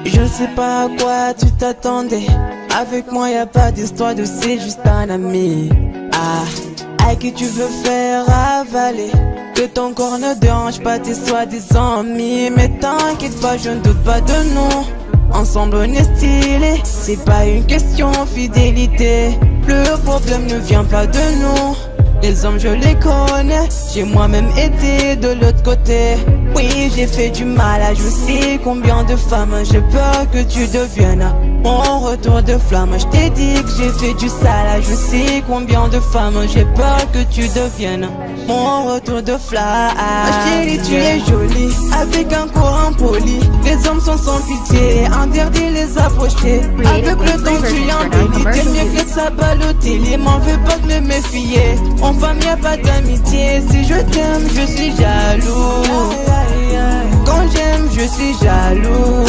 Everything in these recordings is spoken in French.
Je sais pas à quoi tu t'attendais. Avec moi y a pas d'histoire de c'est juste un ami. À qui tu veux faire avaler. Que ton corps ne dérange pas tes soi-disant amis. Mais t'inquiète pas, je ne doute pas de nous. Ensemble on est stylé. C'est pas une question fidélité. Le problème ne vient pas de nous. Les hommes je les connais. J'ai moi-même été de l'autre côté. Oui j'ai fait du mal à je sais combien de femmes. J'ai peur que tu deviennes mon retour de flamme. Je t'ai dit que j'ai fait du sale à je sais combien de femmes. J'ai peur que tu deviennes mon retour de flamme. Chérie tu es jolie avec un corps impoli. Les hommes sont sans pitié, interdit les approcher. Avec le temps tu embellis. T'es mieux que ça Balotelli. M'en veux pas de me méfier. En femme y'a pas d'amitié. Si je t'aime je suis jaloux. je suis jaloux.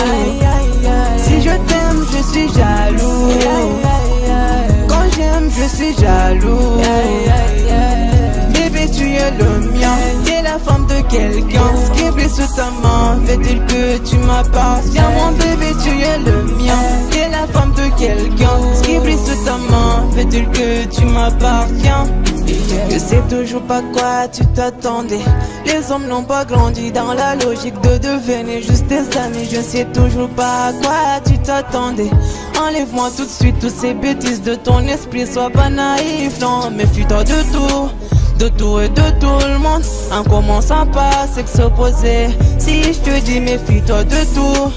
Si je t'aime, je suis jaloux. Quand j'aime, je suis jaloux. Bébé, tu es le mien. T'es la femme de quelqu'un. Ce qui brille sous ta main fait-il que tu m'appartiens? Mon bébé, tu es le mien. T'es la femme de quelqu'un. Ce qui brille sous ta main fait-il que tu m'appartiens? Je sais toujours pas quoi tu t'attendais. Les hommes n'ont pas grandi dans la logique de devenir juste tes amis. Je sais toujours pas à quoi tu t'attendais. Enlève-moi tout de suite toutes ces bêtises de ton esprit. Sois pas naïf, non, méfie-toi de tout. De tout et de tout le monde. En commençant par s'opposer. Si je te dis méfie-toi de tout.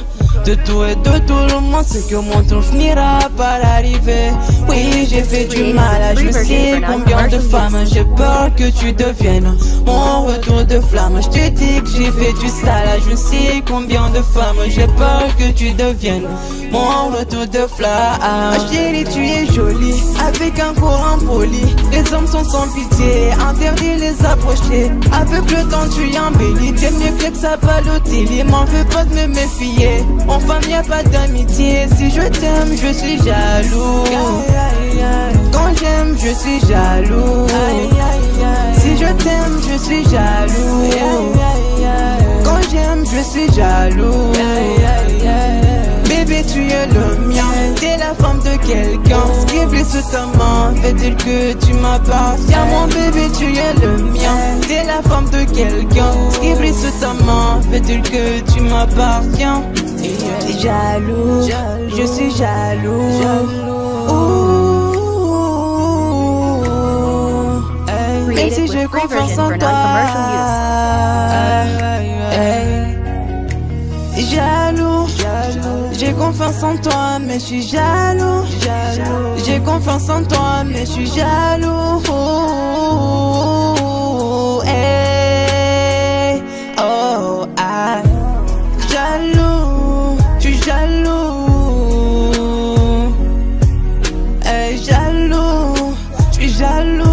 De tout et de tout le monde, c'est que mon tour finira par arriver. Oui, j'ai fait du mal à je sais combien de femmes. J'ai peur que tu deviennes mon retour de flamme. Je te dis que j'ai fait du sale à je sais combien de femmes. J'ai peur que tu deviennes mon retour de flamme. Ma chérie, tu es jolie, avec un corps impoli. Les hommes sont sans pitié, interdit les approcher. Avec le temps tu embellis, t'aimes mieux que ça Balotelli. M'en veux pas de me méfier. En femme y'a pas d'amitié. Si je t'aime, je suis jaloux. Quand j'aime, je suis jaloux. Si je t'aime, je suis jaloux. Quand j'aime, je suis jaloux. Bébé, tu es le mien. T'es la femme de quelqu'un. Ce qui brille sous ta main fait-il que tu m'appartiens? Mon bébé, tu es le mien. T'es la femme de quelqu'un. Ce qui brille sous ta main fait-il que tu m'appartiens? T'es jaloux, je suis jaloux. Même si j'ai confiance en toi. Jaloux, j'ai confiance en toi, mais je suis jaloux. J'ai confiance en toi, mais je suis jaloux. Hey, oh, ah, jaloux, je suis jaloux. Hey, jaloux, je suis jaloux.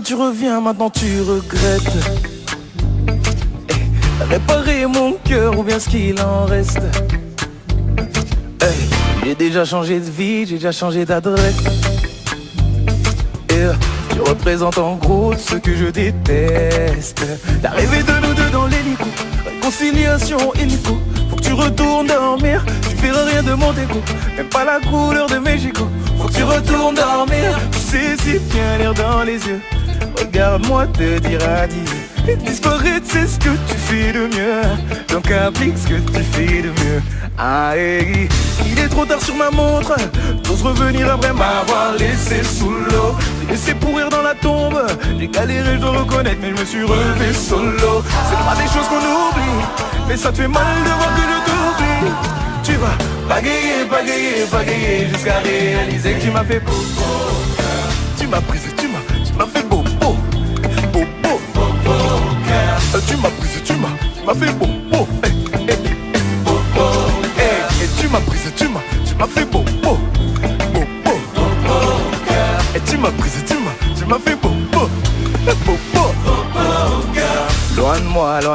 Tu reviens, maintenant tu regrettes. Réparer mon cœur ou bien ce qu'il en reste. J'ai déjà changé de vie, j'ai déjà changé d'adresse. Tu représentes en gros ce que je déteste. T'as rêvé de nous deux dans l'hélico, réconciliation illico. Faut que tu retournes dormir, tu verras rien de mon déco. Même pas la couleur de Mexico. Faut que tu retournes dormir, tu sais si bien l'air dans les yeux. Regarde-moi te dire adieu. Et disparaître c'est ce que tu fais de mieux. Donc applique ce que tu fais de mieux. Ah hey, il est trop tard sur ma montre. T'oses revenir après m'avoir laissé sous l'eau. J'ai laissé pourrir dans la tombe. J'ai galéré, je dois reconnaître, mais je me suis relevé solo. C'est pas des choses qu'on oublie, mais ça te fait mal de voir que je t'oublie. Tu vas bagayer, bagayer, bagayer jusqu'à réaliser que tu m'as fait beau. Tu m'as prise, tu m'as fait beau. Tu m'as prise, tu m'as fait beau. Et tu m'as prise, tu m'as fait beau. Et tu m'as prise, tu m'as fait beau. Loin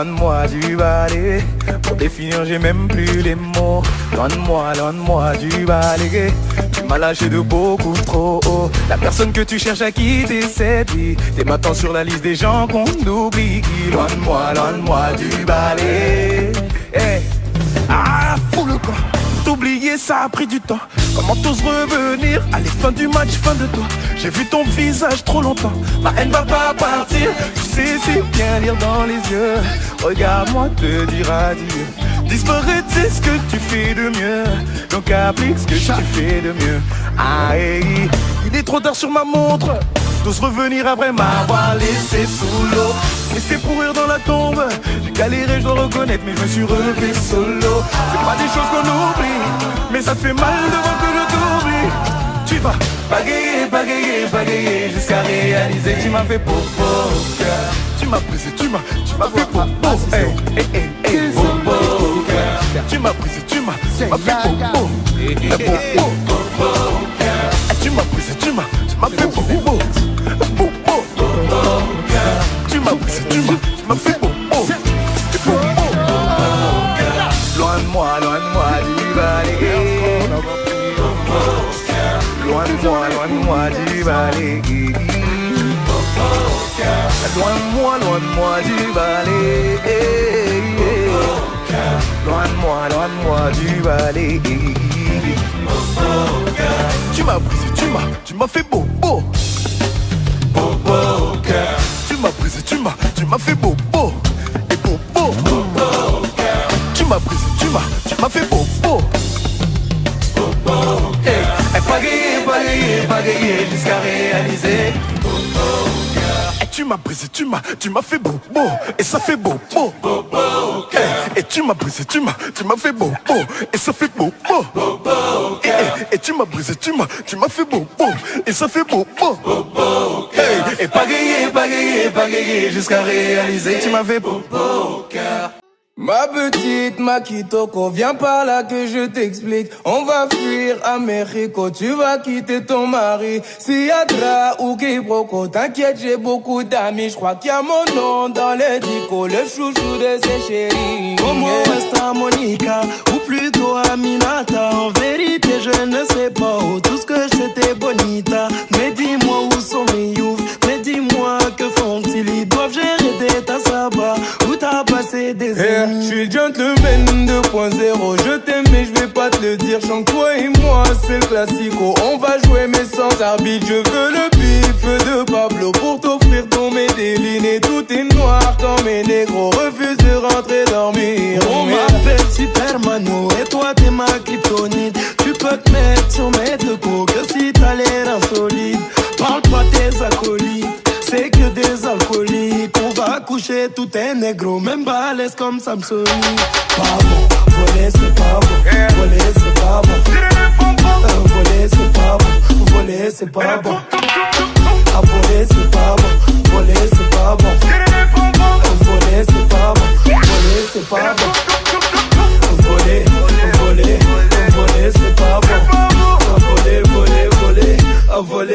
de moi du balai. Pour définir j'ai même plus les mots. Loin de moi du balai. Tu m'as lâché de beaucoup trop haut. La personne que tu cherches à quitter cette vie. T'es maintenant sur la liste des gens qu'on oublie. Loin de moi du balai. Hey. Ah, fous le camp. T'oublier ça a pris du temps. Comment t'oses revenir? Allez, fin du match, fin de toi. J'ai vu ton visage trop longtemps. Ma haine va pas partir. Tu sais si bien lire dans les yeux. Regarde-moi te dire adieu. Disparaître c'est ce que tu fais de mieux. Donc applique ce que tu fais de mieux. Ah hey, il est trop tard sur ma montre. T'oses revenir après m'avoir laissé sous l'eau. Laissé pourrir dans la tombe. J'ai galéré, je dois reconnaître, mais je me suis relevé solo. C'est pas des choses qu'on oublie, mais ça te fait mal de voir que je t'oublie. Tu vas bagayer, bagayer, bagayer jusqu'à réaliser que tu m'as fait beau. Tu m'as brisé, tu m'as fait bobo. Bobo, tu m'as brisé, tu m'as fait bobo. Tu m'as brisé, tu m'as fait bobo. Tu m'as brisé, tu m'as fait bobo. Loin de moi du balai. Loin de moi du balai. Loin de moi du balai. Loin de moi du balai. Tu m'as brisé, tu m'as fait bobo. Bobo, tu m'as brisé, tu m'as fait bobo. Et bobo, tu m'as brisé, tu m'as fait bobo. Pas gagné jusqu'à réaliser. Et tu m'as brisé, tu m'as fait bobo. Et ça fait bobo. Et tu m'as brisé, tu m'as fait bobo. Et ça fait bobo. Et tu m'as brisé, tu m'as fait bobo. Et ça fait bobo. Et pas gagné jusqu'à réaliser. Tu m'as fait bobo. Ma petite Makitoko, viens par là que je t'explique. On va fuir à Mexico, tu vas quitter ton mari. Si y'a Dra ou quiproquo, t'inquiète, j'ai beaucoup d'amis. Je crois qu'il y a mon nom dans les dico, le chouchou de ses chéris. Como esta Monica, ou plutôt Aminata. En vérité, je ne sais pas où, tout ce que je sais t'es bonita. Mais dis-moi où sont mes youths, mais dis-moi que font-ils. Ils doivent gérer des tasses à bas, où t'as passé des années. Je suis gentleman 2.0, je t'aime mais je vais pas te le dire. Chante toi et moi c'est le classico, on va jouer mais sans arbitre. Je veux le bif de Pablo pour t'offrir ton Medellin. Et tout est noir quand mes négros refusent de rentrer dormir. On m'appelle Supermano et toi t'es ma kryptonite. Tu peux te mettre sur mes deux coups que si t'as l'air insolite. Parle pas tes acolytes, c'est que des alcooliques. On va coucher tout est négro, même balèze comme Samsoni. Pas bon, voler c'est pas bon, voler c'est pas bon. Voler c'est pas bon, voler c'est pas bon. Ah voler c'est pas bon, voler c'est pas bon. Voler c'est pas bon, voler c'est pas bon. Voler c'est pas bon. Voler, ah voler c'est pas bon. Voler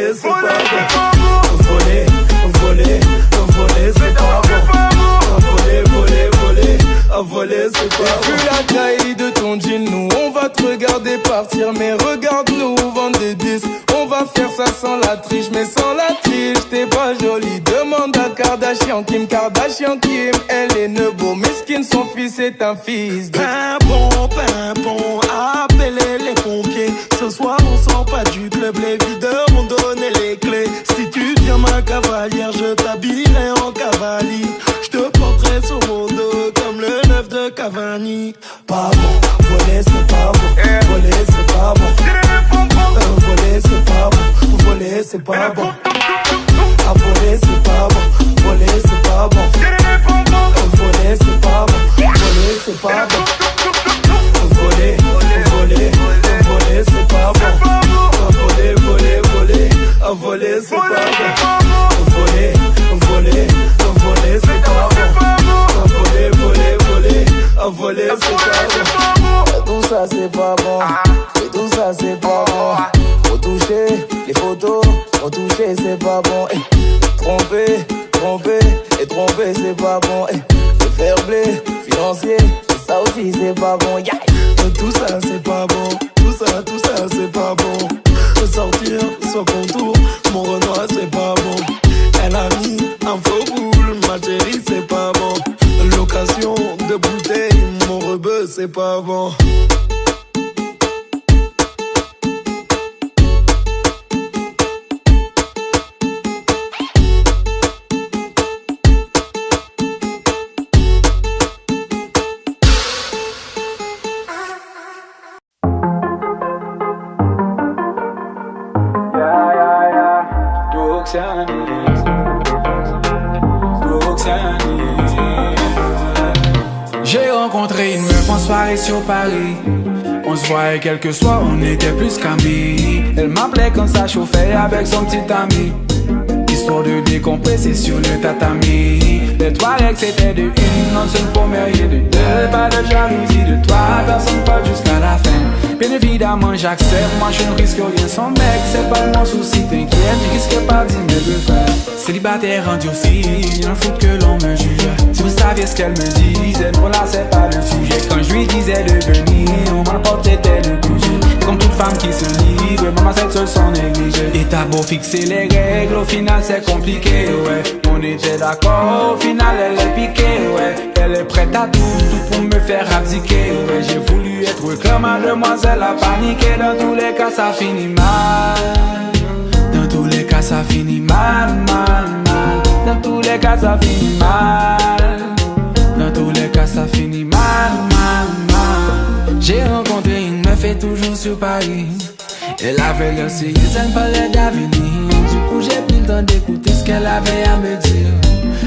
c'est pas bon. Voler c'est pas bon. Vu la taille de ton jean, nous on va te regarder partir. Mais regarde-nous vendre des disques. On va faire ça sans la triche, mais sans la triche t'es pas jolie. Demande à Kardashian Kim, elle est nebo. Miskin, son fils est un fils de pimpon, appelez les pompiers. Ce soir on sort pas du club, les videurs m'ont donné les clés. Si tu viens ma cavalière, je t'habillerai en cavalier. Je te porterai sur mon dos comme le 9 de Cavani. Pas bon, voler c'est pas bon, voler c'est pas bon. Voler c'est pas bon, voler c'est pas bon. Ah voler c'est pas bon, voler c'est pas bon. Voler c'est pas bon, voler c'est pas bon. Voler c'est pas bon. Voler c'est pas bon. Voler c'est pas bon. Voler c'est pas bon. Tout ça c'est pas bon. Et tout ça c'est pas bon. Faut toucher les photos, faut toucher c'est pas bon. Tromper c'est pas bon. Le fair play financier, ça aussi c'est pas bon. Tout ça c'est pas bon. Tout ça c'est pas bon. Sortir sans contour, mon Renoir c'est pas bon. Elle a mis un faux boule, ma chérie c'est pas bon. Location de bouteille, mon rebeu c'est pas bon. J'ai rencontré une meuf en soirée sur Paris. On se voyait quelques soirs, on était plus qu'amis. Elle m'appelait quand ça chauffait avec son petit ami. soir de décompresser sur le tatami. Les toilettes c'était de une, non seule première et de deux. Pas de jalousie de toi, personne pas jusqu'à la fin. Bien évidemment j'accepte, moi je ne risque rien sans mec. C'est pas mon souci, t'inquiète, je risque pas d'y me faire. Célibataire endurci, un foot que l'on me juge. Si vous saviez ce qu'elle me disait, bon là c'est pas le sujet. Quand je lui disais de venir, on m'apportait le budget. Comme toute femme qui se livre, maman cette seule s'en négligeait. Et t'as beau fixer les règles, au final c'est compliqué, ouais. On était d'accord, au final elle est piquée, ouais. Elle est prête à tout pour me faire abdiquer, ouais. J'ai voulu être comme mademoiselle a paniqué. Dans tous les cas ça finit mal. Dans tous les cas ça finit mal, mal, mal. Dans tous les cas ça finit mal. Dans tous les cas ça finit mal, mal, mal. J'ai rencontré une meuf et toujours sur Paris. Elle avait l'air sérieuse, elle me parlait d'avenir. Du coup j'ai pris le temps d'écouter ce qu'elle avait à me dire.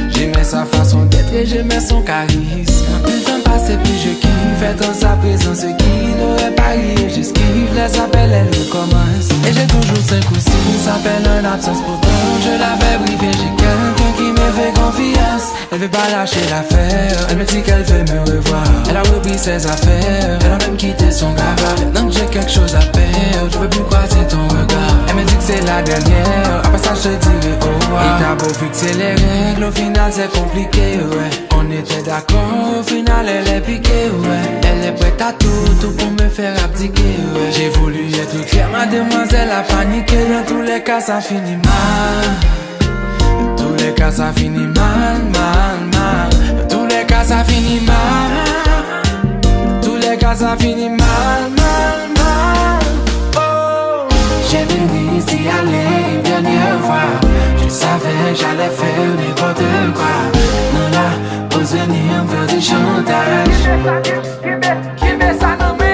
J'aimais sa façon d'être et j'aimais son charisme. Plus le temps passait, plus je kiffe. Être en sa présence qui n'aurait pas ri. J'esquive les appels, elle recommence. Et j'ai toujours 5 ou 6 appels en absence. Pourtant je l'avais briefé, j'ai quelqu'un qui me fait confiance. Elle veut pas lâcher l'affaire, elle me dit qu'elle veut me revoir. Elle a repris ses affaires, elle a même quitté son gars. Maintenant que j'ai quelque chose à perdre, je veux plus croiser ton regard. Elle me dit que c'est la dernière, après ça je te dirai au revoir. Et t'as beau fixer les règles, au final c'est compliqué, ouais. On était d'accord, au final elle est piquée, ouais. Elle est prête à tout pour me faire abdiquer, ouais. J'ai voulu être clair, mademoiselle a paniqué. Dans tous les cas ça finit mal. Dans tous les cas ça finit mal, mal, mal. Dans tous les cas ça finit mal. Dans tous les cas ça finit mal, mal, mal. Oh. J'ai venu d'y aller une dernière fois. Je savais que j'allais faire n'importe quoi. Non là, ose venir me faire du chantage. Qui met ça dans mes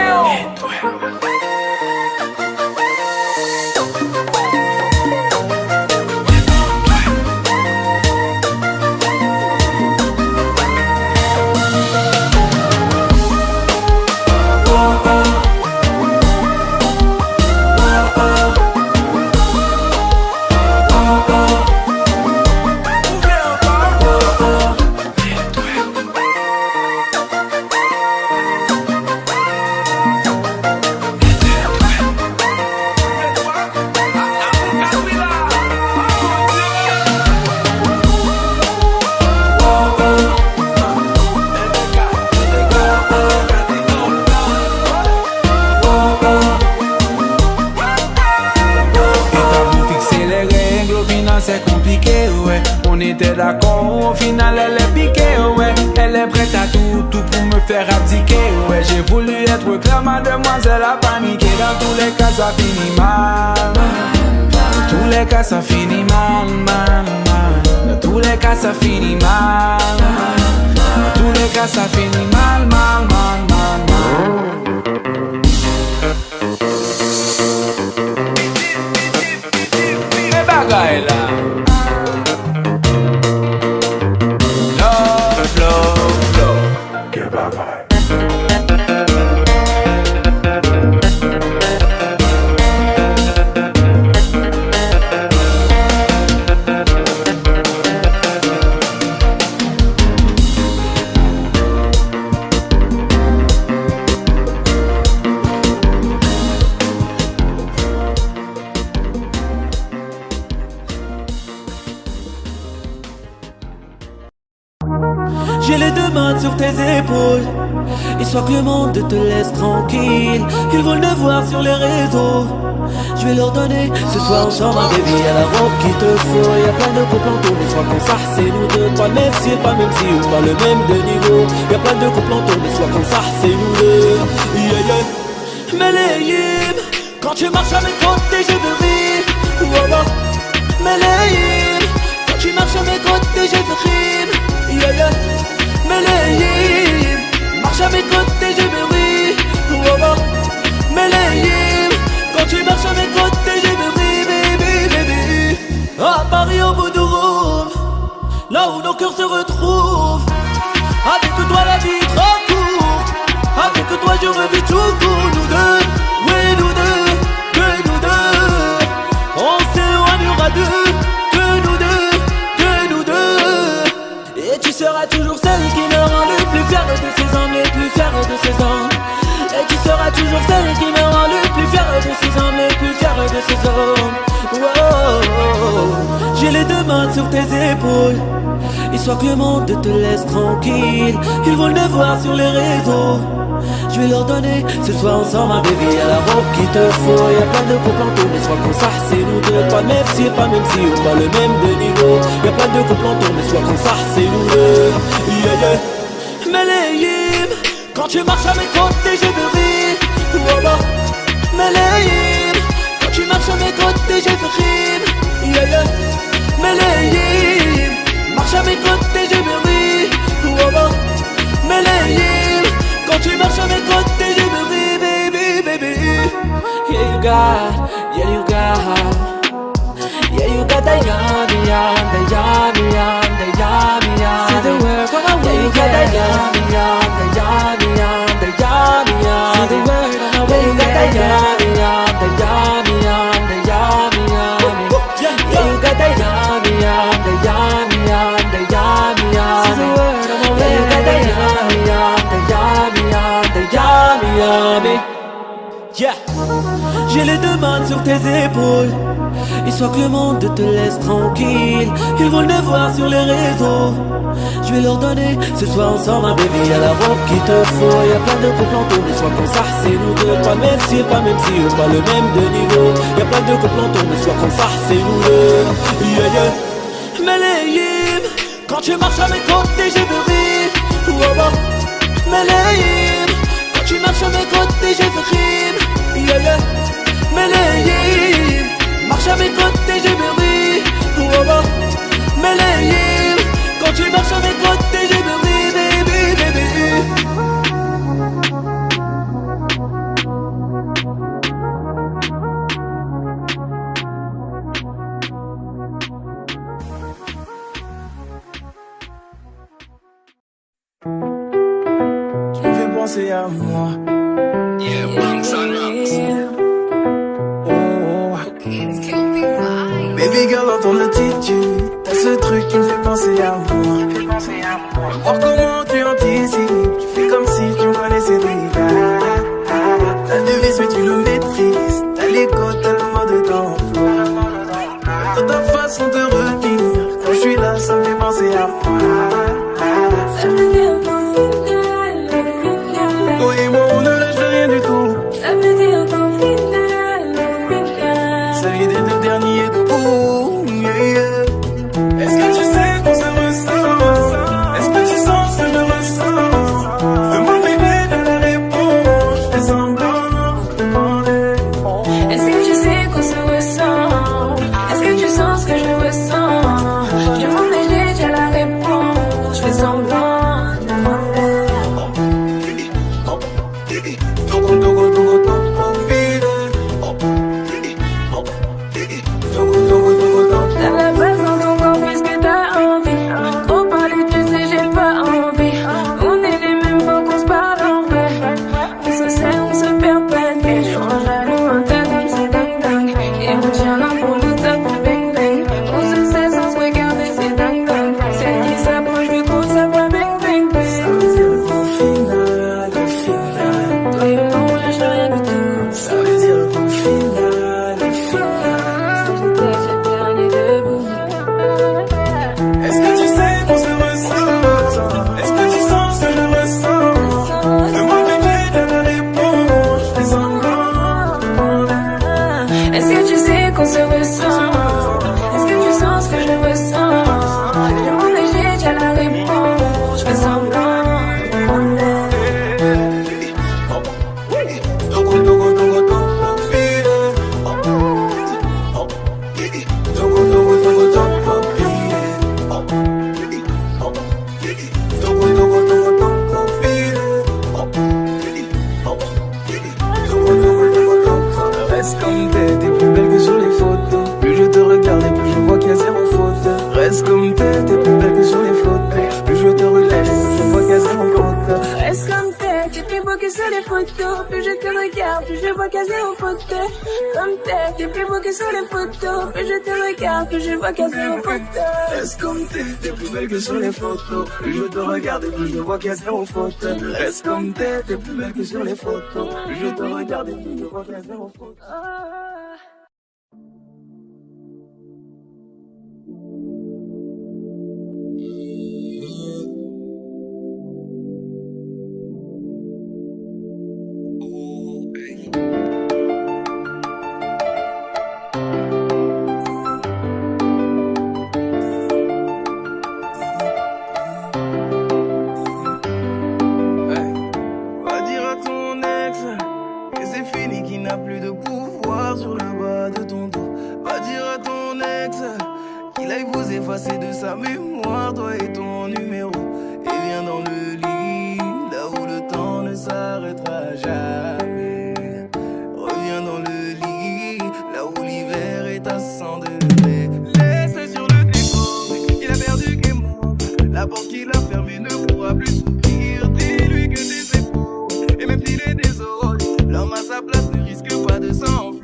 c'est compliqué, ouais. On était d'accord, au final elle est piquée, ouais. Elle est prête à tout pour me faire abdiquer, ouais. J'ai voulu être clair, mademoiselle a paniqué. Dans tous les cas ça finit mal. Dans tous les cas ça finit mal, mal, mal. Dans tous les cas ça finit mal. Dans tous les cas ça finit mal, mal, mal, mal, mal. Les bagailles là. J'ai les deux mains sur tes épaules, histoire que le monde te laisse tranquille. Ils veulent te voir sur les réseaux, je vais leur donner ce soir ensemble un baby. Y'a la robe qu'il te faut, y'a plein de couples en tour. Mais sois qu'on s'arrête, c'est nous deux, toi même si pas même si ou pas le même de niveau. Y'a plein de couples en tour, mais sois qu'on s'arrête, c'est nous deux. Yeah, yeah. Mais les yim, quand tu marches à mes côtés, je veux rire. Voilà. Mais les yim, quand tu marches à mes côtés, je veux rire. Yeah, yeah. Mais les yim, marche à mes côtés, je veux rire. Voilà. Mais les yim, quand tu marches à mes côtés, je veux rire, baby, baby. À Paris au bout du room, là où nos cœurs se retrouvent. Avec toi la vie est trop courte, avec toi je revis tout court. Nous deux, oui nous deux, que nous deux. On s'éloignera deux, que nous deux. qui me rend le plus fier de ces hommes, le plus fier de ces hommes. Et tu seras toujours celle qui me rend le plus fier de ces hommes, le plus fier de ces hommes. Wow. J'ai les deux mains sur tes épaules, histoire que le monde te laisse tranquille. Ils veulent le voir sur les réseaux. Je vais leur donner ce soir ensemble un bébé. Y'a la robe qu'il te faut, y'a plein de couples en tour. Mais soit qu'on ça c'est nous deux, pas même si, pas même si, ou pas le même de niveau. Y'a plein de couples en tour, mais soit qu'on ça c'est nous deux. Yeah yeah. Meleim, quand tu marches à mes côtés je veux rire. Voilà. Meleim, quand tu marches à mes côtés je veux rire. Yeah yeah. Meleim, marche à mes côtés je veux rire. Voilà. Meleim, quand tu marches à mes côtés, je me ris, baby, baby. Yeah, you got the yummy, the yummy, the yummy, see the word on my way. Yeah, you got the yummy, the yummy, the yummy, see the word on my way. You got the yummy, the yummy, the yummy, yeah, you got the yummy, the yummy, the yummy, see the word on my way. You got the yummy, yummy. Yeah. J'ai les deux mains sur tes épaules, histoire que le monde te laisse tranquille. Ils vont le voir sur les réseaux. Je vais leur donner ce soir ensemble un bébé. Y'a la robe qu'il te faut, y'a plein de couples en tour. Mais soit qu'on ça c'est nous deux, pas même si, pas même si, ou pas le même de niveau. Y'a plein de couples en tour, mais soit qu'on ça c'est nous deux. Yeah yeah. Meleim, quand tu marches à mes côtés je veux rire. Voilà. Meleim, quand tu marches à mes côtés je veux rire. Yeah yeah. Meleim, marche à mes côtés je veux rire. Voilà. Meleim, quand tu marches à mes côtés je veux rire, baby, baby. Tu me fais penser à moi. Baby girl, dans ton attitude, t'as ce truc qui me fait penser à moi. Voir comment tu anticipes, tu fais comme si tu me connaissais déjà. T'as devise mais tu le maîtrises, t'as l'écho, t'as le mode d'emploi. Dans ta façon de retenir, quand je suis là, ça me fait penser à moi. Ça veut dire qu'au final, Toi et moi on ne lâche rien du tout. ça veut dire qu'au final, Ça vient des deux derniers debout, yeah, yeah. Est-ce que tu sais qu'on se ressent? Est-ce que tu sens ce que je ressens? Demande bébé de la réponse, je fais semblant de demander. est-ce que tu sais qu'on se ressent? Est-ce que tu sens ce que je ressens? Je demande mais j'ai déjà la réponse. Je fais semblant de demander. Togo, togo, togo, togo, vide. Togo, togo, togo, togo. T'as la base dans ton corps puisque t'as envie. Trop parler, tu sais, j'ai pas envie. On est les mêmes, faut qu'on se parle en vrai. On se sait, on se perd pas de vie. On jaloux, un tas comme c'est dingue dingue. Et on tient là pour nous taper bang bang. On se sait sans se regarder, c'est dingue dingue. Celle qui s'approche du trou, ça va bang bang bang. Ça veut dire qu'au final, au final, Toi et moi, on lâche rien du tout. ça veut dire qu'au final, au final. Si j'étais, j'étais un et debout. Est-ce que tu sais qu'on se ressent? Est-ce que tu sens ce que je ressens? Demande bébé de la réponse, je fais semblant de demander. Est-ce que tu sais qu'on se ressent? Est-ce que tu sens ce que je ressens? Je demande et j'ai déjà la réponse. Je fais semblant de demander. Togo, togo, togo, togo, vide. Togo, togo, togo, togo, vide. Togo, togo, togo, togo, vide. Togo, togo, togo, togo. Reste comme t'es plus belle que sur les photos. Plus je te regarde et plus je vois qu'il y a zéro faute. Reste comme t'es plus belle que sur les photos. Plus je te regarde et plus je vois qu'il y a zéro faute. Reste comme t'es plus beau que sur les les photos. Plus je te regarde, plus je vois quasi en photo. Comme t'es plus beau que sur les photos. Plus je te regarde, plus je vois quasi en photo. Reste comme t'es plus belle que sur les photos. Plus je te regarde et plus je vois quasi en photo. Reste comme t'es plus belle que sur les photos. Plus je te regarde et plus je vois quasi en photo. De sa mémoire, toi et ton numéro. Et viens dans le lit, là où le temps ne s'arrêtera jamais. Reviens dans le lit, là où l'hiver est à 100 degrés. Laisse sur le décor, il a perdu qu'est mort. La porte qu'il a fermée ne pourra plus s'ouvrir. Dis-lui que tes épaules, et même s'il est désolé, l'homme à sa place ne risque pas de s'enfuir.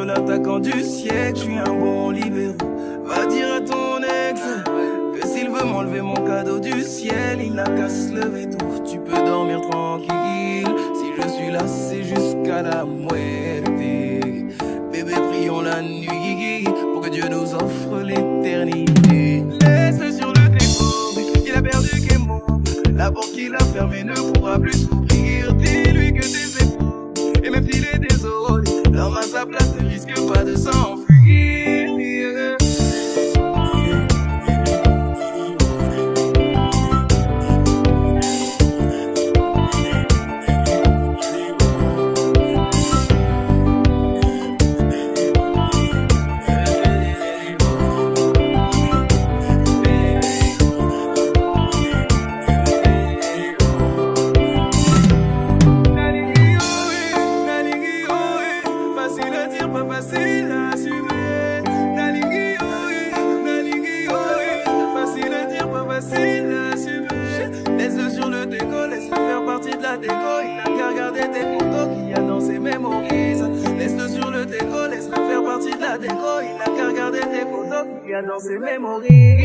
L'attaquant du siècle, je suis un bon libéraux. Va dire à ton ex que s'il veut m'enlever mon cadeau du ciel, il n'a qu'à se lever tôt. Tu peux dormir tranquille, si je suis là c'est jusqu'à la muerte. Bébé, prions la nuit pour que Dieu nous offre l'éternité. Laisse sur le décor, il a perdu qu'est mort. La porte qu'il a fermée ne pourra plus s'ouvrir. Dis-lui que tes épaules, et même s'il est désolé, l'homme à sa place ne risque pas de s'enfuir. Dans ses mémories.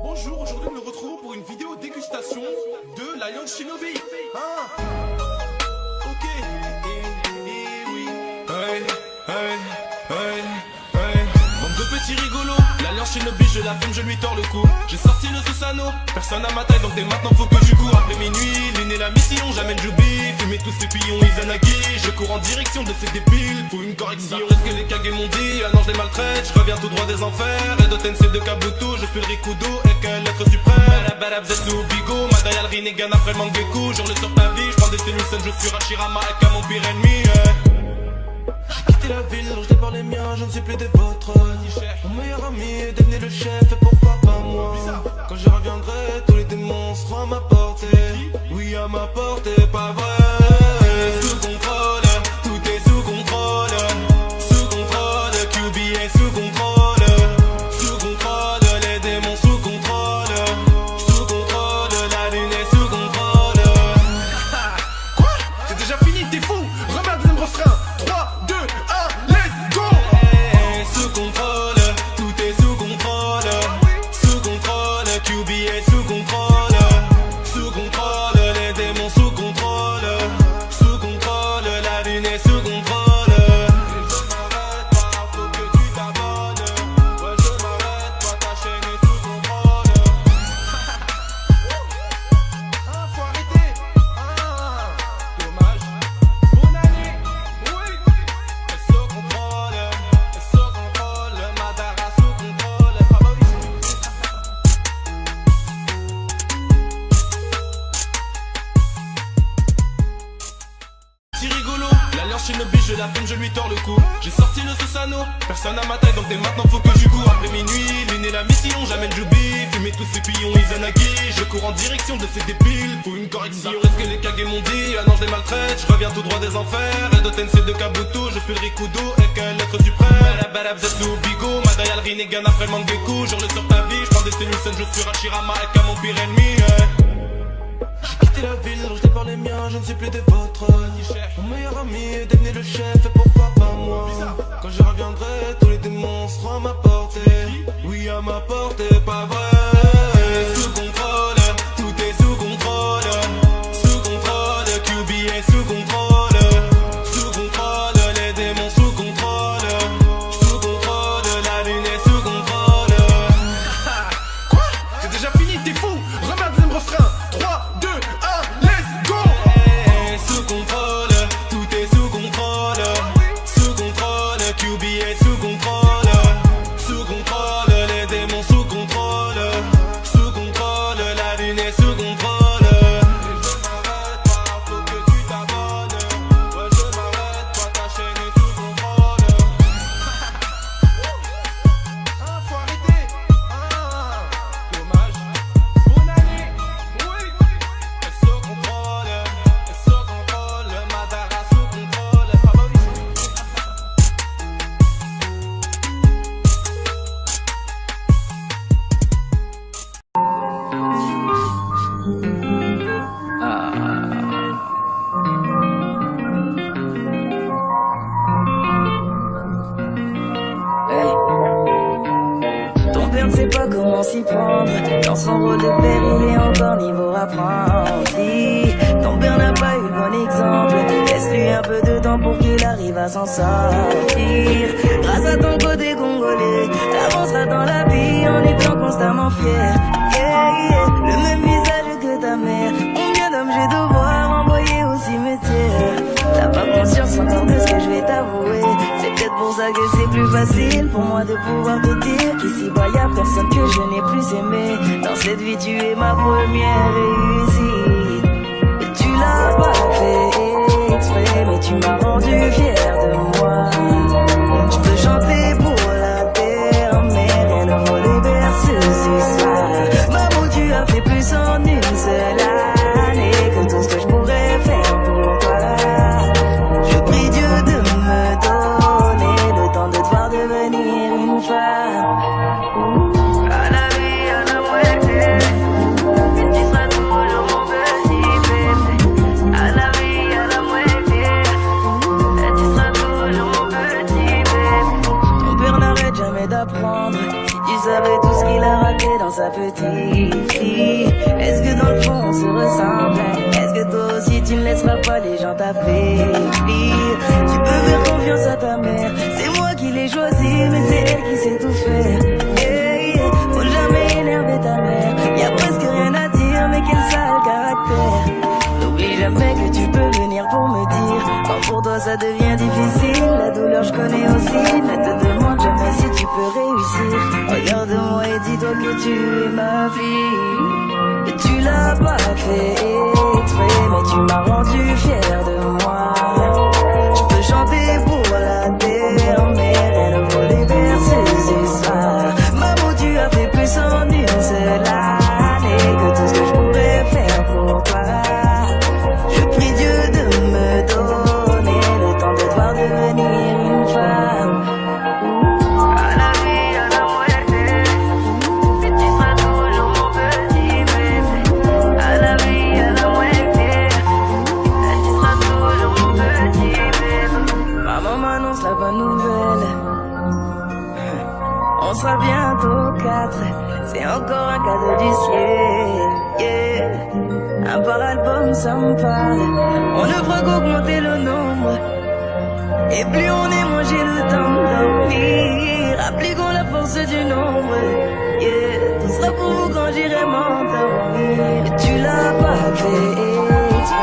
Bonjour, aujourd'hui nous nous retrouvons pour une vidéo dégustation de l'Alliance Shinobi. Ok, oui. Bande de petits rigolos, l'Alliance Shinobi, je la fume, je lui tords le cou. J'ai sorti le Susano, personne à ma taille, donc dès maintenant faut que je cours. Après minuit, l'une est la mission, j'amène Joubi. Fumer tous ces pions Izanagi, je cours en direction de ces débiles. Pour une correction, est-ce que les Kage m'ont dit, ah non je les maltraite, je reviens tout droit des enfers. Et d'Otense de Kabuto, je fais le Rikudo, et qu'un être suprême. Balab Zetsu Bigo, Madayal Rinnegan après le Mangeku. J'hurle sur ta vie, je prends des Tennyson, je suis Hashirama, et qu'à mon pire ennemi. J'ai quitté la ville, je par les miens, je ne suis plus des vôtres. Mon meilleur ami est devenu le chef, et pourquoi pas moi? Quand je reviendrai, tous les démons seront à ma portée. Oui, à ma portée, pas vrai. Sous contrôle, tout est sous contrôle. Sous contrôle, QB est sous contrôle. Sous contrôle, les démons sous contrôle. Sous contrôle, la lune est sous contrôle. Quoi? C'est déjà fini, t'es fou? Remets un deuxième refrain. 3, 2, 1, let's go! Sous contrôle, tout est sous contrôle. Sous contrôle, QB est sous contrôle. Sous contrôle, les démons sous contrôle. Personne à ma taille donc dès maintenant faut que je cours. Après minuit, l'une est la mission, j'amène Joubi. Fumer tous ces pillons Izanagi. Je cours en direction de ces débiles. Faut une correction, est-ce que les Kage m'ont dit? Ah non je les maltraite, je reviens tout droit des enfers. Et de TNC de Kabuto, je suis le Rikudo et quel être suprême. Balab Zetsu Bigo, Madayal Rinnegan après Mangeku. Jure le sur ta vie, je prends des Stenusen, je suis Hashirama et qu'à mon pire ennemi. J'ai quitté la ville, je par les miens, je ne suis plus des vôtres. Mon meilleur ami est devenu le chef et pourquoi pas moi? Quand je reviendrai, tous les démons seront à ma portée. Oui à ma portée, pas vrai. Sous contrôle, tout est sous contrôle. Sous contrôle, QB est sous contrôle. Sous contrôle, les démons sous contrôle. Sous contrôle, la lune est sous contrôle. Quoi? C'est déjà fini, t'es fou? Remets un deuxième refrain. 3, 2, 1, let's go! Sous contrôle, tout est sous contrôle. Sous contrôle, QB est sous contrôle. Sous contrôle, les démons sous contrôle. Sous contrôle, la lune est sous contrôle. Et je m'arrête pas, faut que tu t'abonnes. Ouais, je m'arrête pas, ta chaîne est sous contrôle. Ah, faut arrêter. Ah, dommage. Bonne année. Oui. Sous contrôle, Madara sous contrôle. Ah bah oui. Ton père ne sait pas comment s'y prendre. Dans son rôle de père, il est encore niveau apprenti. Ton père n'a pas eu le bon exemple. Laisse-lui un peu de temps pour qu'il arrive à s'en sortir. Grâce à ton côté congolais, t'avanceras dans la vie en étant constamment fier. Yeah, yeah. Le même visage que ta mère. Combien d'hommes j'ai devoir envoyer au cimetière? T'as pas conscience encore de ce que je vais t'avouer. C'est peut-être pour ça que c'est plus facile pour moi de pouvoir te dire qu'ici-bas y'a personne que je n'ai plus aimé. Dans cette vie tu es ma première réussite. Et tu l'as pas fait exprès, mais tu m'as rendu fier de moi. Je peux chanter pour la terre, mais rien ne vaut les berceuses ce soir. Maman, tu as fait plus en une seule année que tout ce que je pourrais faire pour toi. Je prie Dieu de me donner le temps de te voir devenir une femme. À la vie, à la moitié, tu seras toujours mon petit bébé. À la vie, à la moitié, tu seras toujours mon petit bébé. Ton père n'arrête jamais d'apprendre. Si tu savais tout ce qu'il a raté dans sa petite fille. Est-ce que dans le fond on se ressemble? Est-ce que toi aussi tu ne laisseras pas les gens t'affaiblir? Tu peux faire confiance à ta mère. C'est moi qui l'ai choisi, mais c'est elle qui sait tout faire. Yeah, yeah. Faut jamais énerver ta mère. Y'a presque rien à dire, mais quel sale caractère. N'oublie jamais que tu peux venir pour me dire quand pour toi ça devient difficile. La douleur je connais aussi. Ne te demande jamais si tu peux réussir. Regarde-moi et dis-toi que tu es ma fille. Et tu l'as pas fait exprès, mais tu m'as rendu fier de moi. Je peux chanter pour la terre, mais rien ne vaut les berceuses ce soir. Maman, tu as fait plus en une seule année que tout ce que je pourrais faire pour toi. Je prie Dieu de me donner le temps de te voir devenir une femme. À la vie, à la moitié, et tu seras toujours mon petit bébé. À la vie, à la moitié, et tu seras toujours mon petit bébé. Maman m'annonce la bonne nouvelle. On sera bientôt 4. C'est encore un cadeau du ciel. Yeah. Un par album, ça me parle. On ne fera qu'augmenter le nombre. Et plus on est, moins j'ai le temps de dormir. Appliquons la force du nombre. Yeah. Tout sera pour vous quand j'irai m'endormir. Et tu l'as pas fait exprès.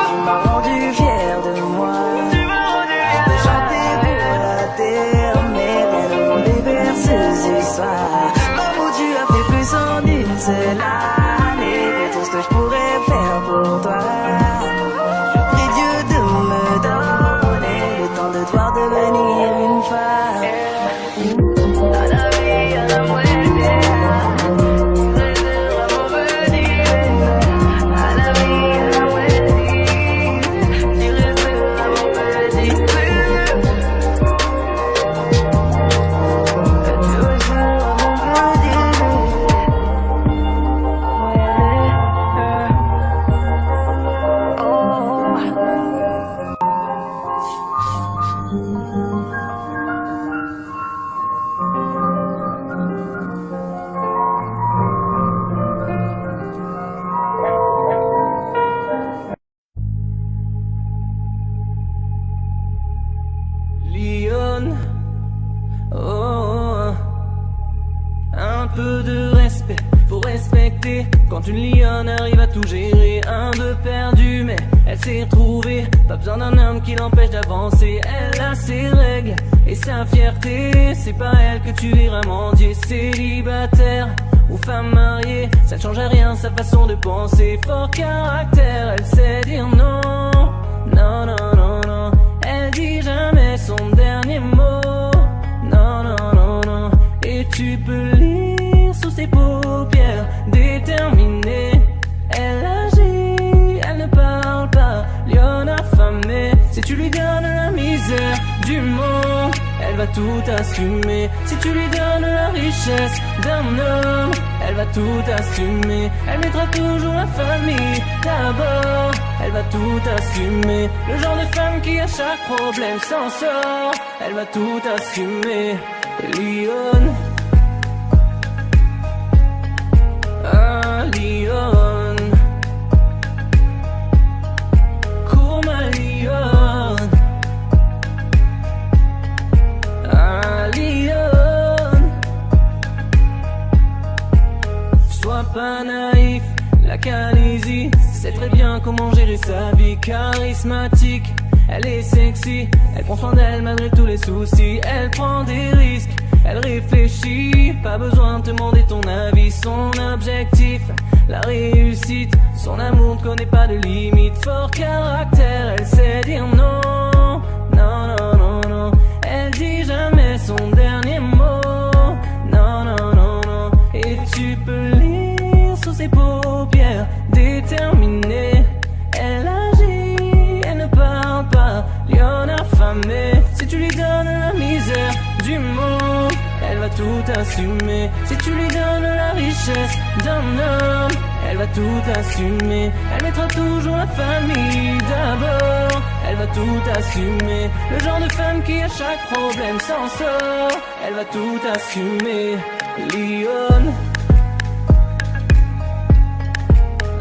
Tu m'as rendu fier de moi. Je peux chanter pour la terre, mais rien ne vaut les berceuses ce soir. Maman, tu as fait plus en une seule année que tout ce que je pourrais faire pour toi. Je prie Dieu de me donner le temps de te voir devenir une femme. Quand une lionne arrive à tout gérer, un peu perdu mais elle s'est retrouvée. Pas besoin d'un homme qui l'empêche d'avancer. Elle a ses règles et sa fierté. C'est pas elle que tu verras mendier. Célibataire ou femme mariée, ça ne change à rien sa façon de penser. Fort caractère, elle sait dire non. Non, non, non, non. Elle dit jamais son dernier mot. Non, non, non, non. Et tu peux lire sous ses paupières, déterminée. Elle agit, elle ne parle pas, lionne affamée. Si tu lui donnes la misère du monde, elle va tout assumer. Si tu lui donnes la richesse d'un homme, elle va tout assumer. Elle mettra toujours la famille d'abord, elle va tout assumer. Le genre de femme qui à chaque problème s'en sort, elle va tout assumer. Lionne, ah lionne, cours ma lionne, ah lionne. Sois pas naïf, la Calaisie sait très bien comment gérer sa vie. Charismatique, elle est sexy, elle prend soin d'elle malgré tous les soucis. Elle prend des risques, elle réfléchit, pas besoin de te demander ton avis. Son objectif, la réussite, son amour ne connaît pas de limite. Fort caractère, elle sait dire non. Non, non, non, non. Elle dit jamais son dernier mot. Non, non, non, non. Et tu peux lire sous ses paupières, déterminée. Elle agit, elle ne parle pas, lionne affamée. Si tu lui donnes la misère du monde, elle va tout assumer. Si tu lui donnes la richesse d'un homme, elle va tout assumer. Elle mettra toujours la famille d'abord, elle va tout assumer. Le genre de femme qui à chaque problème s'en sort, elle va tout assumer. Lionne,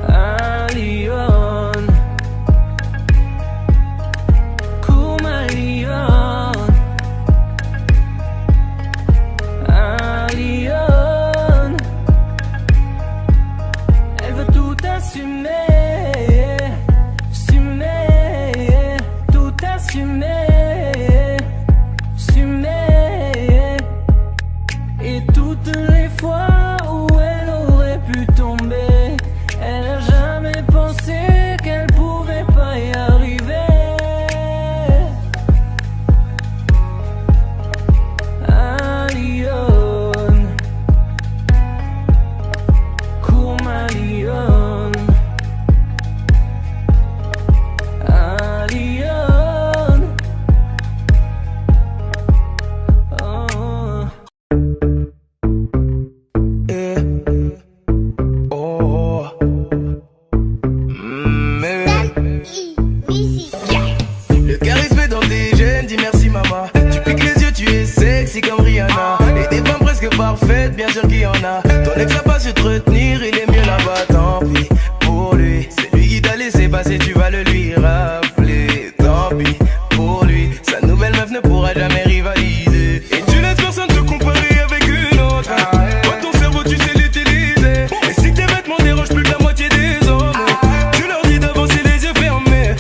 ah lionne, cours ma lionne, ah lionne. Elle veut tout assumer, assumer, tout assumer, assumer. Et toutes les fois où elle aurait pu tomber, elle a jamais pensé qu'elle pouvait pas y arriver. Ah lionne, cours ma lionne, ah lionne, oh. Le charisme est dans tes gènes, dis merci maman. Tu piques les yeux, tu es sexy comme Rihanna. Et des femmes presque parfaites, bien sûr qu'il y en a. Ton ex a pas su te retenir, il est mieux là-bas, tant pis pour lui. C'est lui qui t'a laissé passer, tu vas le lui rappeler. Tant pis pour lui, sa nouvelle meuf ne pourra jamais rivaliser. Et tu laisses personne te comparer avec une autre. Toi ton cerveau tu sais l'utiliser. Et si tes vêtements dérangent plus de la moitié des hommes, tu leur dis d'avancer les yeux fermés.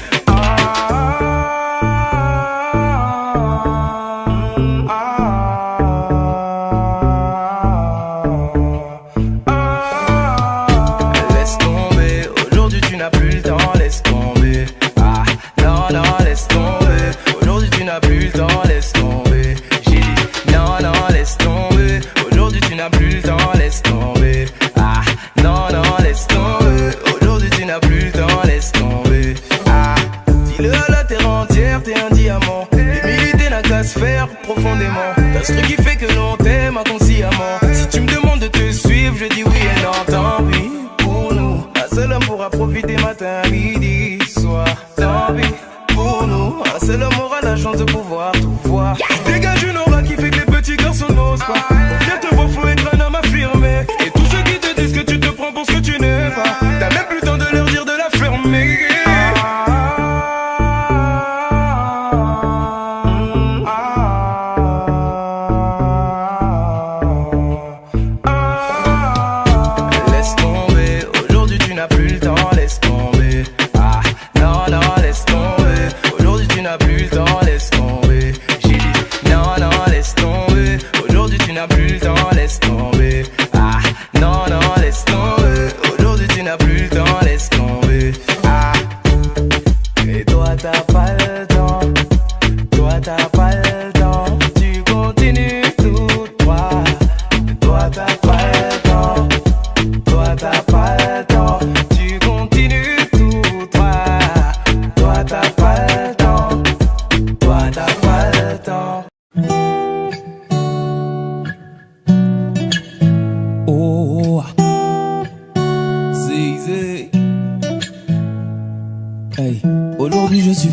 Laisse tomber, aujourd'hui tu n'as plus le temps, laisse tomber. Ah, non, non, laisse tomber. Aujourd'hui tu n'as plus le temps, laisse tomber. J'ai dit, non, non, laisse tomber. Aujourd'hui tu n'as plus le temps, laisse tomber. Ah, non, non, laisse tomber. Aujourd'hui tu n'as plus le temps, laisse tomber. Ah, dis-le à la terre entière, t'es un diamant. L'humilité n'a qu'à se faire profondément. T'as ce truc qui fait que l'on t'aime inconsciemment. Si tu me demandes de te suivre, je dis oui et non, tant pis pour nous. Un seul homme pourra profiter matin, midi, soir. Tant pis pour nous. Un seul homme aura la chance de pouvoir tout voir. Dégage une aura qui fait que les petits garçons n'osent pas. Pour bien te voir, faut être un homme affirmé. Et tous ceux qui te disent que tu te prends pour ce que tu n'es pas, t'as même plus le temps de leur dire de la fermer. Laisse tomber,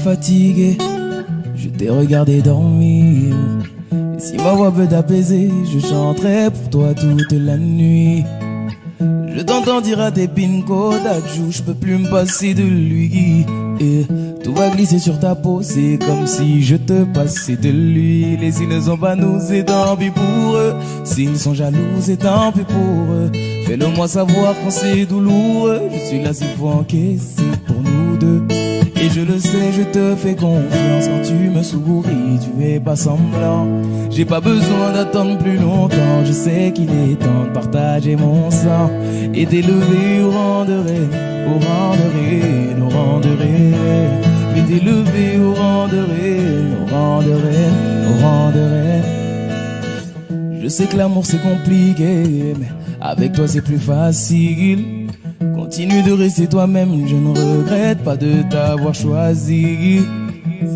fatigué, je t'ai regardé dormir. Et si ma voix peut t'apaiser, je chanterai pour toi toute la nuit. Je t'entends dire à tes pinko d'adjou, je peux plus me passer de lui. Et tout va glisser sur ta peau, c'est comme si je te passais de lui. Et s'ils ne sont pas nous, c'est tant pis pour eux. S'ils sont jaloux, c'est tant pis pour eux. Fais-le moi savoir quand c'est douloureux. Je suis là s'il faut encaisser pour nous deux. Et je le sais, je te fais confiance quand tu me souris, tu fais pas semblant. J'ai pas besoin d'attendre plus longtemps, je sais qu'il est temps de partager mon sang et d'élever au rang de reine, au rang de reine, au rang de reine. Et d'élever au rang de reine, au rang de reine, au rang de reine. Je sais que l'amour c'est compliqué, mais avec toi c'est plus facile. Continue de rester toi-même, je ne regrette pas de t'avoir choisi.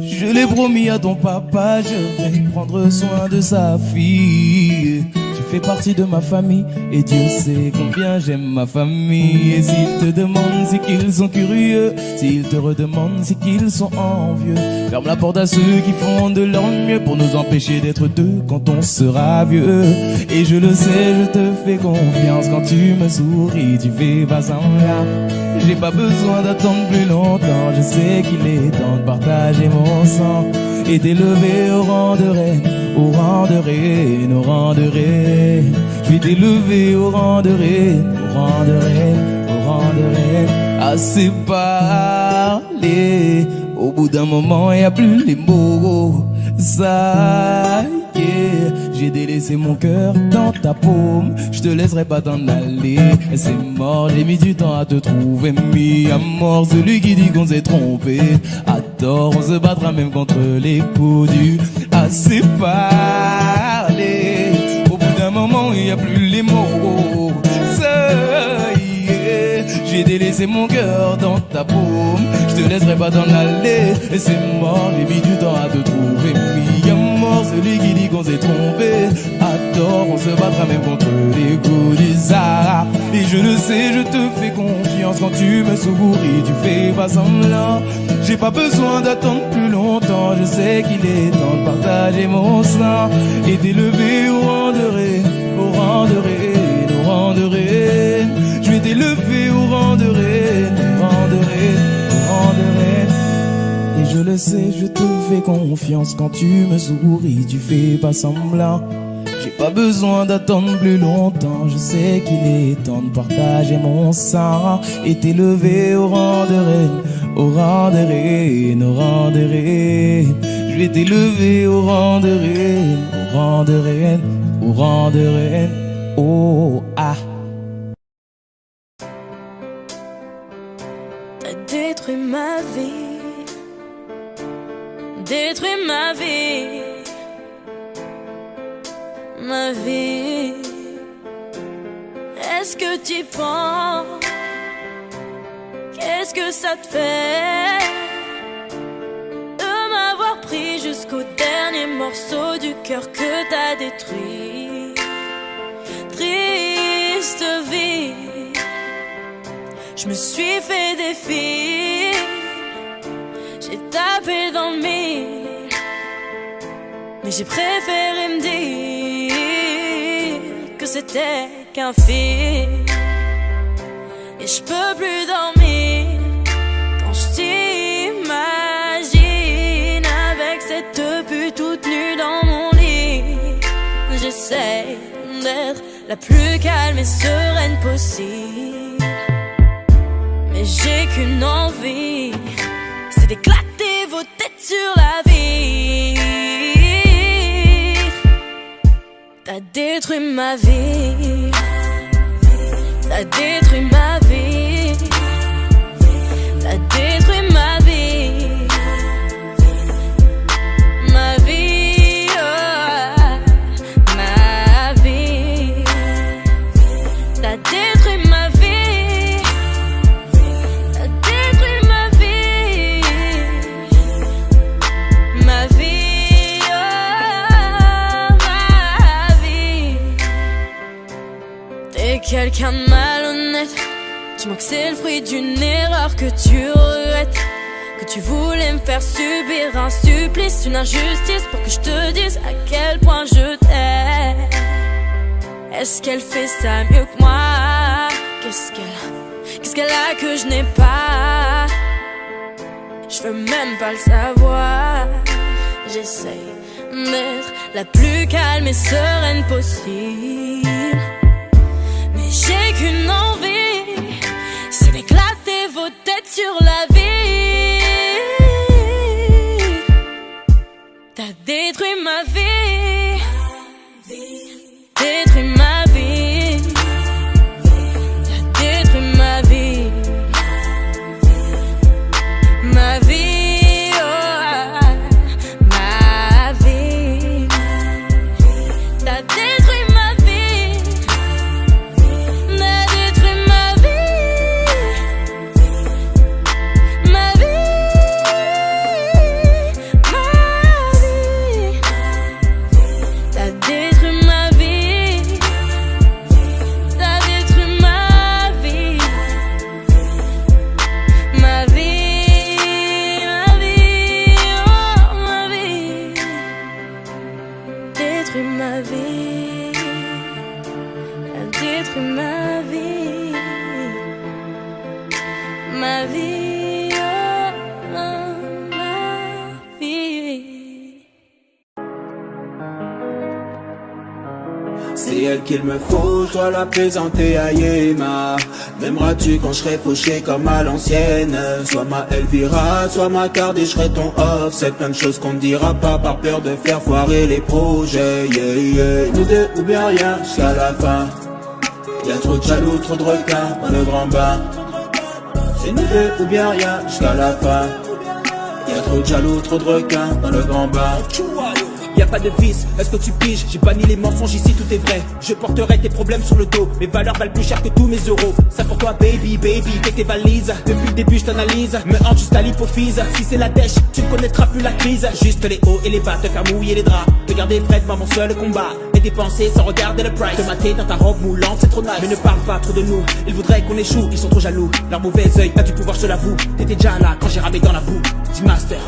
Je l'ai promis à ton papa, je vais prendre soin de sa fille. Tu fais partie de ma famille et Dieu sait combien j'aime ma famille. Et s'ils te demandent, c'est qu'ils sont curieux. S'ils te redemandent, c'est qu'ils sont envieux. Ferme la porte à ceux qui font de leur mieux pour nous empêcher d'être deux quand on sera vieux. Et je le sais, je te fais confiance quand tu me souris, tu fais pas semblant. J'ai pas besoin d'attendre plus longtemps, je sais qu'il est temps de partager mon sang et d'élever au rang de reine, au rang de reine, au rang de reine. Je vais t'élever au rang de reine, au rang de reine, au rang de reine. Assez parlé, au bout d'un moment y a plus les mots. Ça y est, j'ai délaissé mon cœur dans ta paume. Je te laisserai pas t'en aller, c'est mort, j'ai mis du temps à te trouver. Mis à mort celui qui dit qu'on s'est trompé. À tort, on se battra même contre les coups du assez parlé. Au bout d'un moment, il n'y a plus les mots. Ça y est, j'ai délaissé mon cœur dans ta paume. Je te laisserai pas t'en aller, et c'est mort, j'ai mis du temps à te trouver. Mis à mort celui qui dit qu'on s'est trompé. À tort, on se battra même contre les coups du Sahara. Et je le sais, je te fais confiance quand tu me souris, tu fais pas semblant. J'ai pas besoin d'attendre plus longtemps, je sais qu'il est temps de partager mon sang et d'élever au rang de reine, au rang de reine, au rang de reine. Je vais t'élever au rang de reine, au rang de reine, au rang de reine. Et je le sais, je te fais confiance quand tu me souris, tu fais pas semblant. J'ai pas besoin d'attendre plus longtemps, je sais qu'il est temps de partager mon sang et t'élever au rang de reine, au rang de reine, au rang de reine. Je vais t'élever au rang de reine, au rang de reine, au rang de reine. Oh ah. T'as détruit ma vie, détruit ma vie. Ma vie, est-ce que tu penses? Qu'est-ce que ça te fait de m'avoir pris jusqu'au dernier morceau du cœur que t'as détruit? Triste vie, je me suis fait des filles, j'ai tapé dans le mille, mais j'ai préféré me dire que c'était qu'un film. Et je peux plus dormir quand je t'imagine avec cette pute toute nue dans mon lit. J'essaie d'être la plus calme et sereine possible, mais j'ai qu'une envie, c'est d'éclater vos têtes sur la vie. T'as détruit ma vie, t'as détruit ma vie, t'as détruit ma vie, ma vie, oh, ma vie. T'as détruit ma vie, t'as détruit ma vie, ma vie, oh, ma vie. T'es quelqu'un de malhonnête, dis-moi que c'est le fruit d'une erreur que tu regrettes, que Tu voulais me faire subir un supplice, une injustice, pour que je te dise à quel point je t'aime. Est-ce qu'elle fait ça mieux que moi? Qu'est-ce qu'elle a que je n'ai pas? Je veux même pas le savoir. J'essaye d'être la plus calme et sereine possible, mais j'ai qu'une envie, c'est d'éclater vos têtes sur la vie. T'as détruit ma vie, détruit ma vie, t'as détruit ma vie, ma vie, oh, ma vie. T'as détruit ma vie, t'as détruit ma vie, ma vie, ma vie. T'as détruit ma vie, t'as détruit ma vie, ma vie, ma vie, oh, ma vie. Détruit ma vie, t'as détruit ma vie, ma vie, oh, ma vie. C'est elle qu'il me faut, je dois la présenter à Yéma. M'aimeras-tu quand je serai fauché comme à l'ancienne? Soit ma Elvira, soit ma carte et je serai ton off. C'est plein de choses qu'on ne dira pas par peur de faire foirer les projets, yeah, yeah. Nous deux ou bien rien jusqu'à la fin. Y'a trop de jaloux, trop de requins dans le grand bain. C'est nous deux ou bien rien jusqu'à la fin. Y'a trop de jaloux, trop de requins dans le grand bain. Y'a pas de vice, est-ce que tu piges? J'ai banni les mensonges, ici tout est vrai. Je porterai tes problèmes sur le dos. Mes valeurs valent plus cher que tous mes euros. Ça pour toi baby, baby, fais tes valises. Depuis le début je t'analyse, me hanche juste à l'hypophyse. Si c'est la dèche, tu ne connaîtras plus la crise. Juste les hauts et les bas, te faire mouiller les draps. Te garder près de moi, mon seul combat. Et dépenser sans regarder le price. Te mater dans ta robe moulante, c'est trop nice. Mais ne parle pas trop de nous, ils voudraient qu'on échoue. Ils sont trop jaloux, leur mauvais œil a du pouvoir, je te l'avoue. T'étais déjà là quand j'ai ramé dans la boue. Dis master.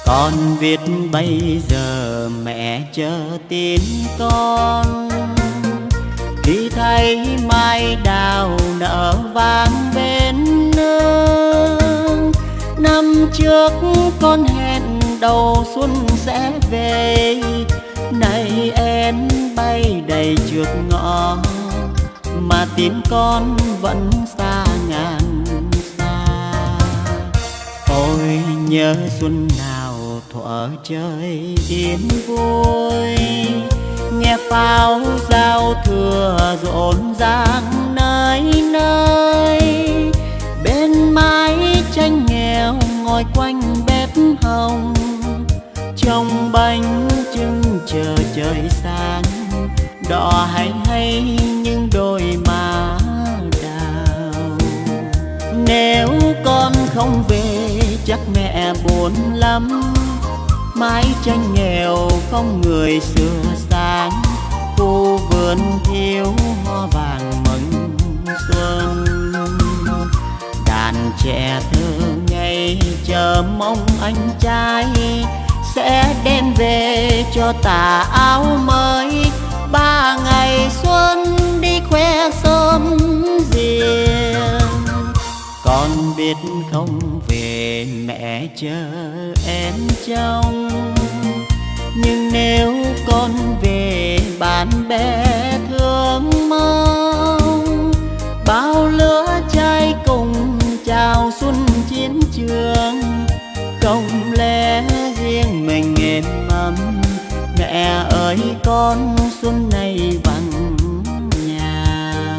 Con biết bây giờ mẹ chờ tin con, khi thấy mai đào nở vàng bên nương. Năm trước con hẹn đầu xuân sẽ về, nay em bay đầy trước ngõ, mà tin con vẫn xa ngàn xa. Ôi nhớ xuân nào thuở trời yên vui, nghe pháo giao thừa rộn ràng nơi nơi. Bên mái tranh nghèo ngồi quanh bếp hồng, trông bánh trưng chờ trời sáng. Đỏ hay hay những đôi má đào. Nếu con không về chắc mẹ buồn lắm, mái tranh nghèo không người sửa sáng. Khu vườn thiếu hoa vàng mừng xuân, đàn trẻ thơ ngây chờ mong anh trai sẽ đem về cho tà áo mới. 3 ngày xuân đi khoe sớm riêng, con biết không về mẹ chờ em trông. Nhưng nếu con về bạn bè thương mong, bao lứa trai cùng chào xuân chiến trường. Không lẽ riêng mình êm ấm, mẹ ơi con xuân này vắng nhà.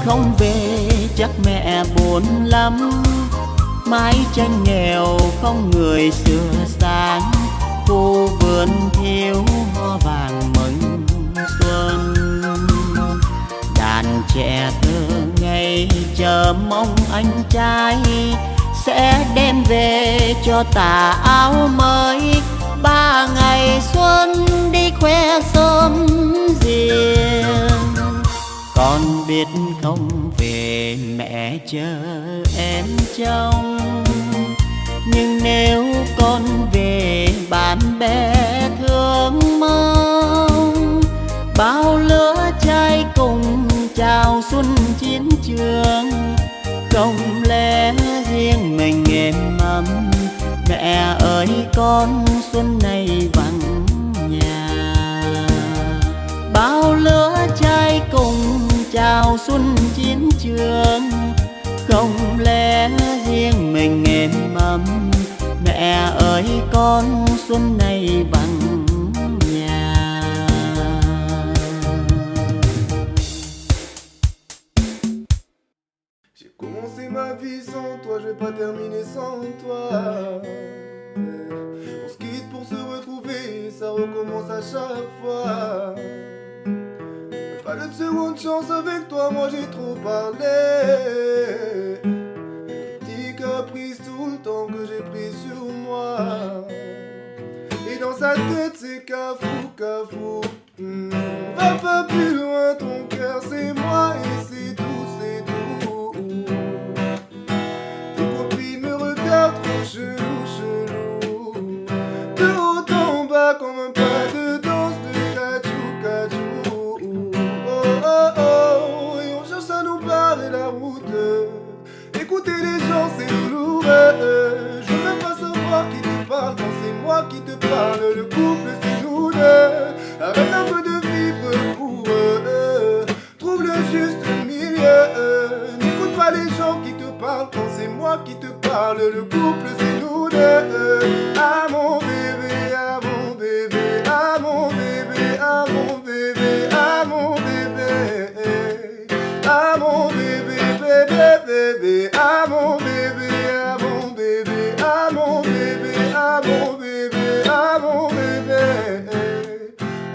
không về chắc mẹ buồn lắm. Mái tranh nghèo không người sửa sáng, khu vườn thiếu hoa vàng mừng xuân. Đàn trẻ thơ ngây chờ mong anh trai sẽ đem về cho tà áo mới. 3 ngày xuân đi khoe xóm riêng, con biết không về mẹ chờ em trông. Nhưng nếu con về bạn bè thương mong, bao lứa trai cùng chào xuân chiến trường. Không lẽ riêng mình êm ấm, mẹ ơi con xuân này vắng nhà. Bao lứa trai cùng chào xuân chiến trường, không lẽ riêng mình êm ấm, mẹ ơi con xuân này vắng nhà. J'ai commencé ma vie sans toi, je vais pas terminer sans toi. On se quitte pour se retrouver, ça recommence à chaque fois. Pas de seconde chance avec toi, moi j'ai trop parlé. Petit caprice tout le temps que j'ai pris sur moi. Et dans sa tête c'est cafou, cafou. Va pas plus loin, ton cœur c'est moi et c'est tout, c'est tout. Tes copines me regardent trop chelou, chelou. De haut en bas comme un pas de danse de cachou, cachou. Oh oh oh, et on cherche à nous barrer la route. Écouter les gens c'est douloureux. Je veux même pas savoir qui te parle quand c'est moi qui te parle. Le couple c'est nous deux. Arrête un peu de vivre pour eux. Trouve le juste milieu. N'écoute pas les gens qui te parlent quand c'est moi qui te parle. Le couple c'est nous deux. Ah mon bébé, ah mon bébé, ah mon bébé, ah mon bébé, ah mon bébé, ah mon bébé, bébé, bébé, ah mon bébé, ah mon bébé, ah mon bébé, ah mon bébé, ah mon bébé,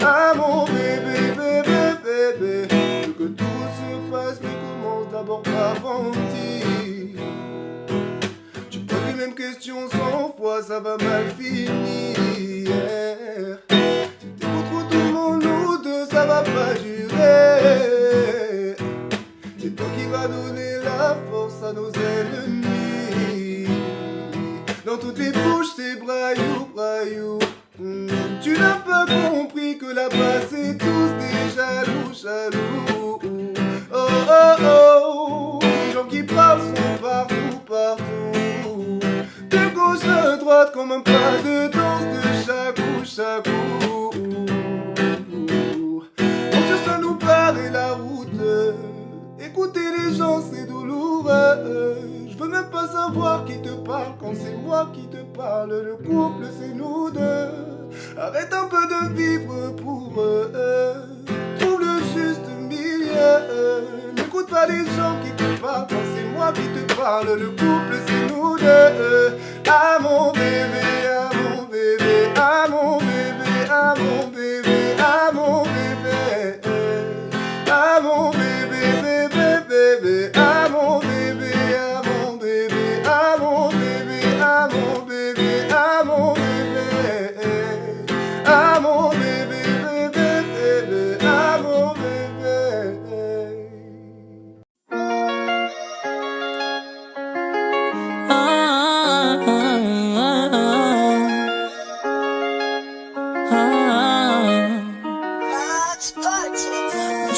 ah mon bébé, bébé, bébé. Que tout se passe mais commence d'abord par mentir. Tu poses les mêmes questions 100 fois, ça va mal finir. Si t'es pour trop tout le monde, nous deux, ça va pas durer. C'est toi qui vas donner la force à nos ennemis. Dans toutes les bouches, c'est braillou, braillou. Tu n'as pas compris que là-bas, c'est tous des jaloux, jaloux. Oh oh oh, les gens qui parlent sont partout, partout. De gauche à droite comme un pas de danse de chacou, chacou. On cherche à nous barrer la route. Écouter les gens c'est douloureux. Je veux même pas savoir qui te parle quand c'est moi qui te parle. Le couple c'est nous deux. Arrête un peu de vivre pour eux. Trouve le juste milieu. N'écoute pas les gens qui te parlent quand c'est moi qui te parle. Le couple c'est nous deux. Ah mon bébé, ah mon bébé, ah mon bébé, ah mon bébé, ah mon bébé, ah mon bébé, bébé, bébé, ah mon bébé, ah mon bébé, ah mon bébé, ah mon bébé, ah mon bébé, ah mon bébé, bébé, bébé, ah mon bébé.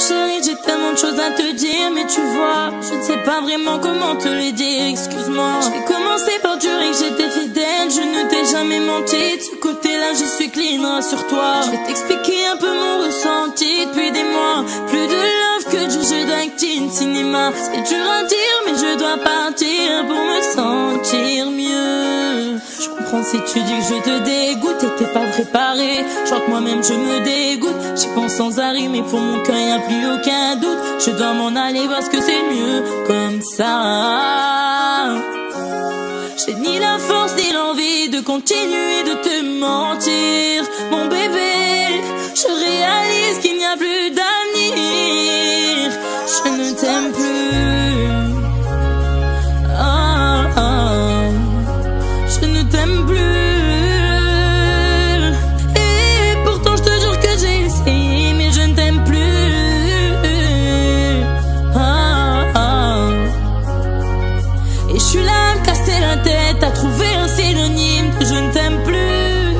Chérie, j'ai tellement de choses à te dire, mais tu vois, je ne sais pas vraiment comment te les dire. Excuse-moi, je vais commencer par toujours juré que j'étais fidèle. Je ne t'ai jamais menti, de ce côté-là je suis clean, rassure-toi. Je vais t'expliquer un peu mon ressenti depuis des mois. Plus de love que du jeu d'acting cinéma. C'est dur à dire mais je dois partir pour me sentir mieux. Je comprends si tu dis que je te dégoûte et t'es pas préparé. Genre que moi-même je me dégoûte. J'y pense sans arrêt mais pour mon cœur y'a plus aucun doute. Je dois m'en aller parce que c'est mieux comme ça. J'ai ni la force ni l'envie de continuer de te mentir. Mon bébé, je réalise qu'il n'y a plus d'avenir. Je ne t'aime plus. Je ne t'aime plus. Et pourtant je te jure que j'ai essayé, mais je ne t'aime plus. Et je suis là à me casser la tête, à trouver un synonyme de je ne t'aime plus.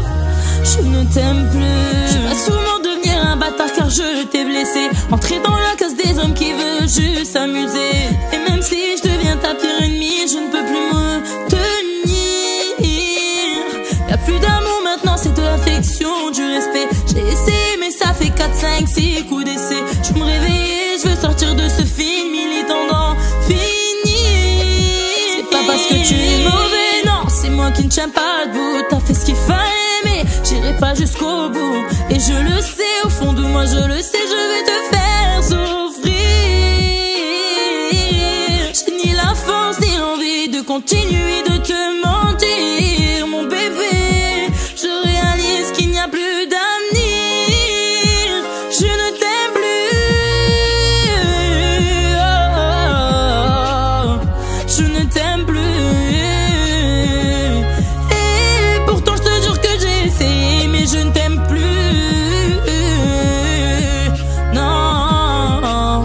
Je ne t'aime plus. Je vais souvent devenir un bâtard car je t'ai blessé. Entrer dans la case des hommes qui veulent juste s'amuser. Et même si je deviens ta pire ennemie, je ne peux plus me tenir. Y'a plus d'amour maintenant, c'est de l'affection, du respect. J'ai essayé mais ça fait 4, 5, 6 coups d'essai. Je me réveille, je veux sortir de ce film, il est temps d'en finir. C'est pas parce que tu es mauvais, non, c'est moi qui ne tiens pas debout. T'as fait ce qu'il fallait mais j'irai pas jusqu'au bout. Et je le sais, au fond de moi je le sais, je vais te faire souffrir. J'ai ni la force ni l'envie de continuer de te mentir. Mon bébé, je réalise qu'il n'y a plus d'avenir. Je ne t'aime plus. Je ne t'aime plus. Et pourtant je te jure que j'ai essayé, mais je ne t'aime plus. Non.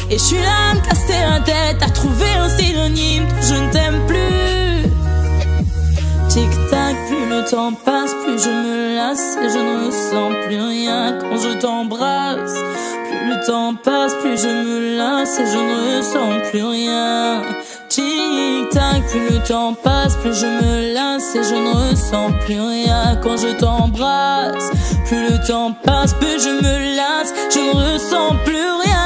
Et je suis là à me casser la tête, à trouver un synonyme de je ne t'aime plus. Tic-tac, plus le temps passe, plus je me lasse et je ne ressens plus rien quand je t'embrasse. Plus le temps passe, plus je me lasse et je ne ressens plus rien. Tic-tac, plus le temps passe, plus je me lasse et je ne ressens plus rien quand je t'embrasse. Plus le temps passe, plus je me lasse, je ne ressens plus rien.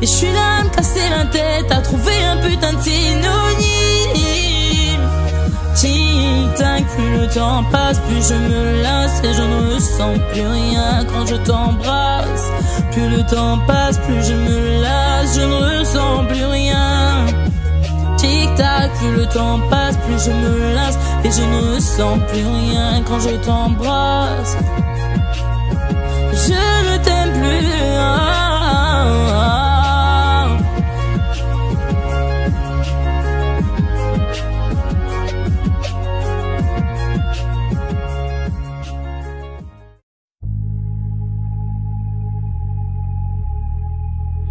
Et je suis là à me casser la tête, à trouver un putain de synonyme. Tic-tac, plus le temps passe, plus je me lasse et je ne ressens plus rien quand je t'embrasse. Plus le temps passe, plus je me lasse, je ne ressens plus rien. Tic-tac, plus le temps passe, plus je me lasse et je ne ressens plus rien quand je t'embrasse. Je ne t'aime plus.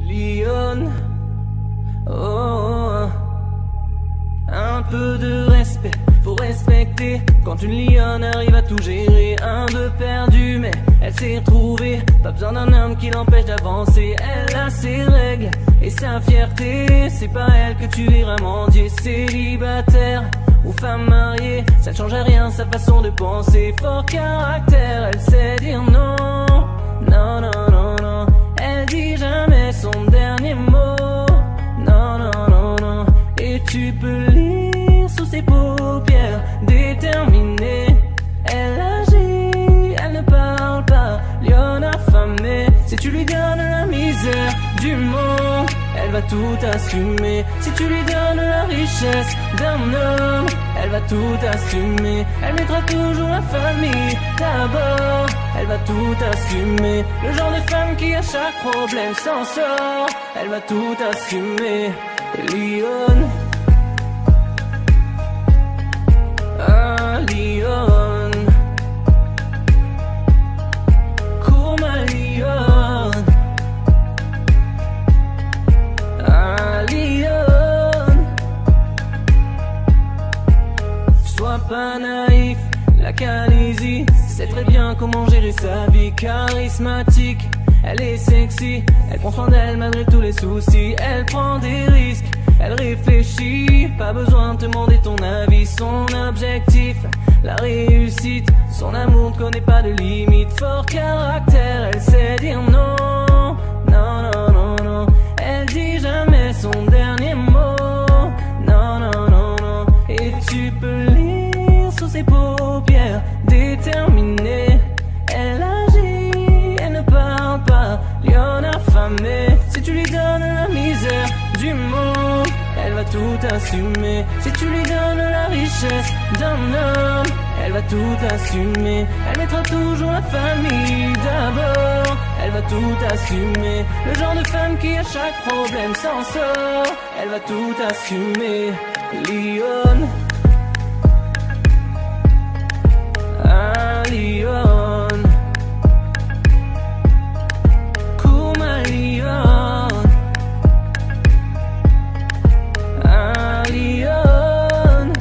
Lyon, oh, un peu de respect, faut respecter. Quand une lionne arrive à tout gérer, un peu perdu mais elle s'est retrouvée. Pas besoin d'un homme qui l'empêche d'avancer. Elle a ses règles et sa fierté. C'est pas elle que tu verras mendier. Célibataire ou femme mariée, ça ne change à rien sa façon de penser. Fort caractère, elle sait dire non. Non, non, non, non. Elle dit jamais son dernier mot. Non, non, non, non. Et tu peux lire sous ses paupières déterminée. Elle agit, elle ne parle pas. Lionne affamée. Si tu lui donnes la misère du monde, elle va tout assumer. Si tu lui donnes la richesse d'un homme, elle va tout assumer. Elle mettra toujours la famille d'abord. Elle va tout assumer. Le genre de femme qui à chaque problème s'en sort. Elle va tout assumer. Et Lyon, ah Lyon, cours ma Lyon, ah Lyon. Sois pas naïf, la Calaisie sait très bien comment gérer sa vie. Charismatique, elle est sexy, elle prend soin d'elle malgré tous les soucis. Elle prend des risques, elle réfléchit, pas besoin de te demander ton avis. Son objectif, la réussite, son amour ne connaît pas de limite. Fort caractère, elle sait dire non, non, non, non, non. Elle dit jamais son dernier mot, non, non, non, non. Et tu peux lire sous ses paupières, déterminée. Elle agit, elle ne parle pas, lion affamé. Si tu lui donnes la misère du monde, elle va tout assumer. Si tu lui donnes la richesse d'un homme, elle va tout assumer. Elle mettra toujours la famille d'abord, elle va tout assumer. Le genre de femme qui à chaque problème s'en sort, elle va tout assumer. Lyon, ah Lyon, Kuma Lyon, ah Lyon.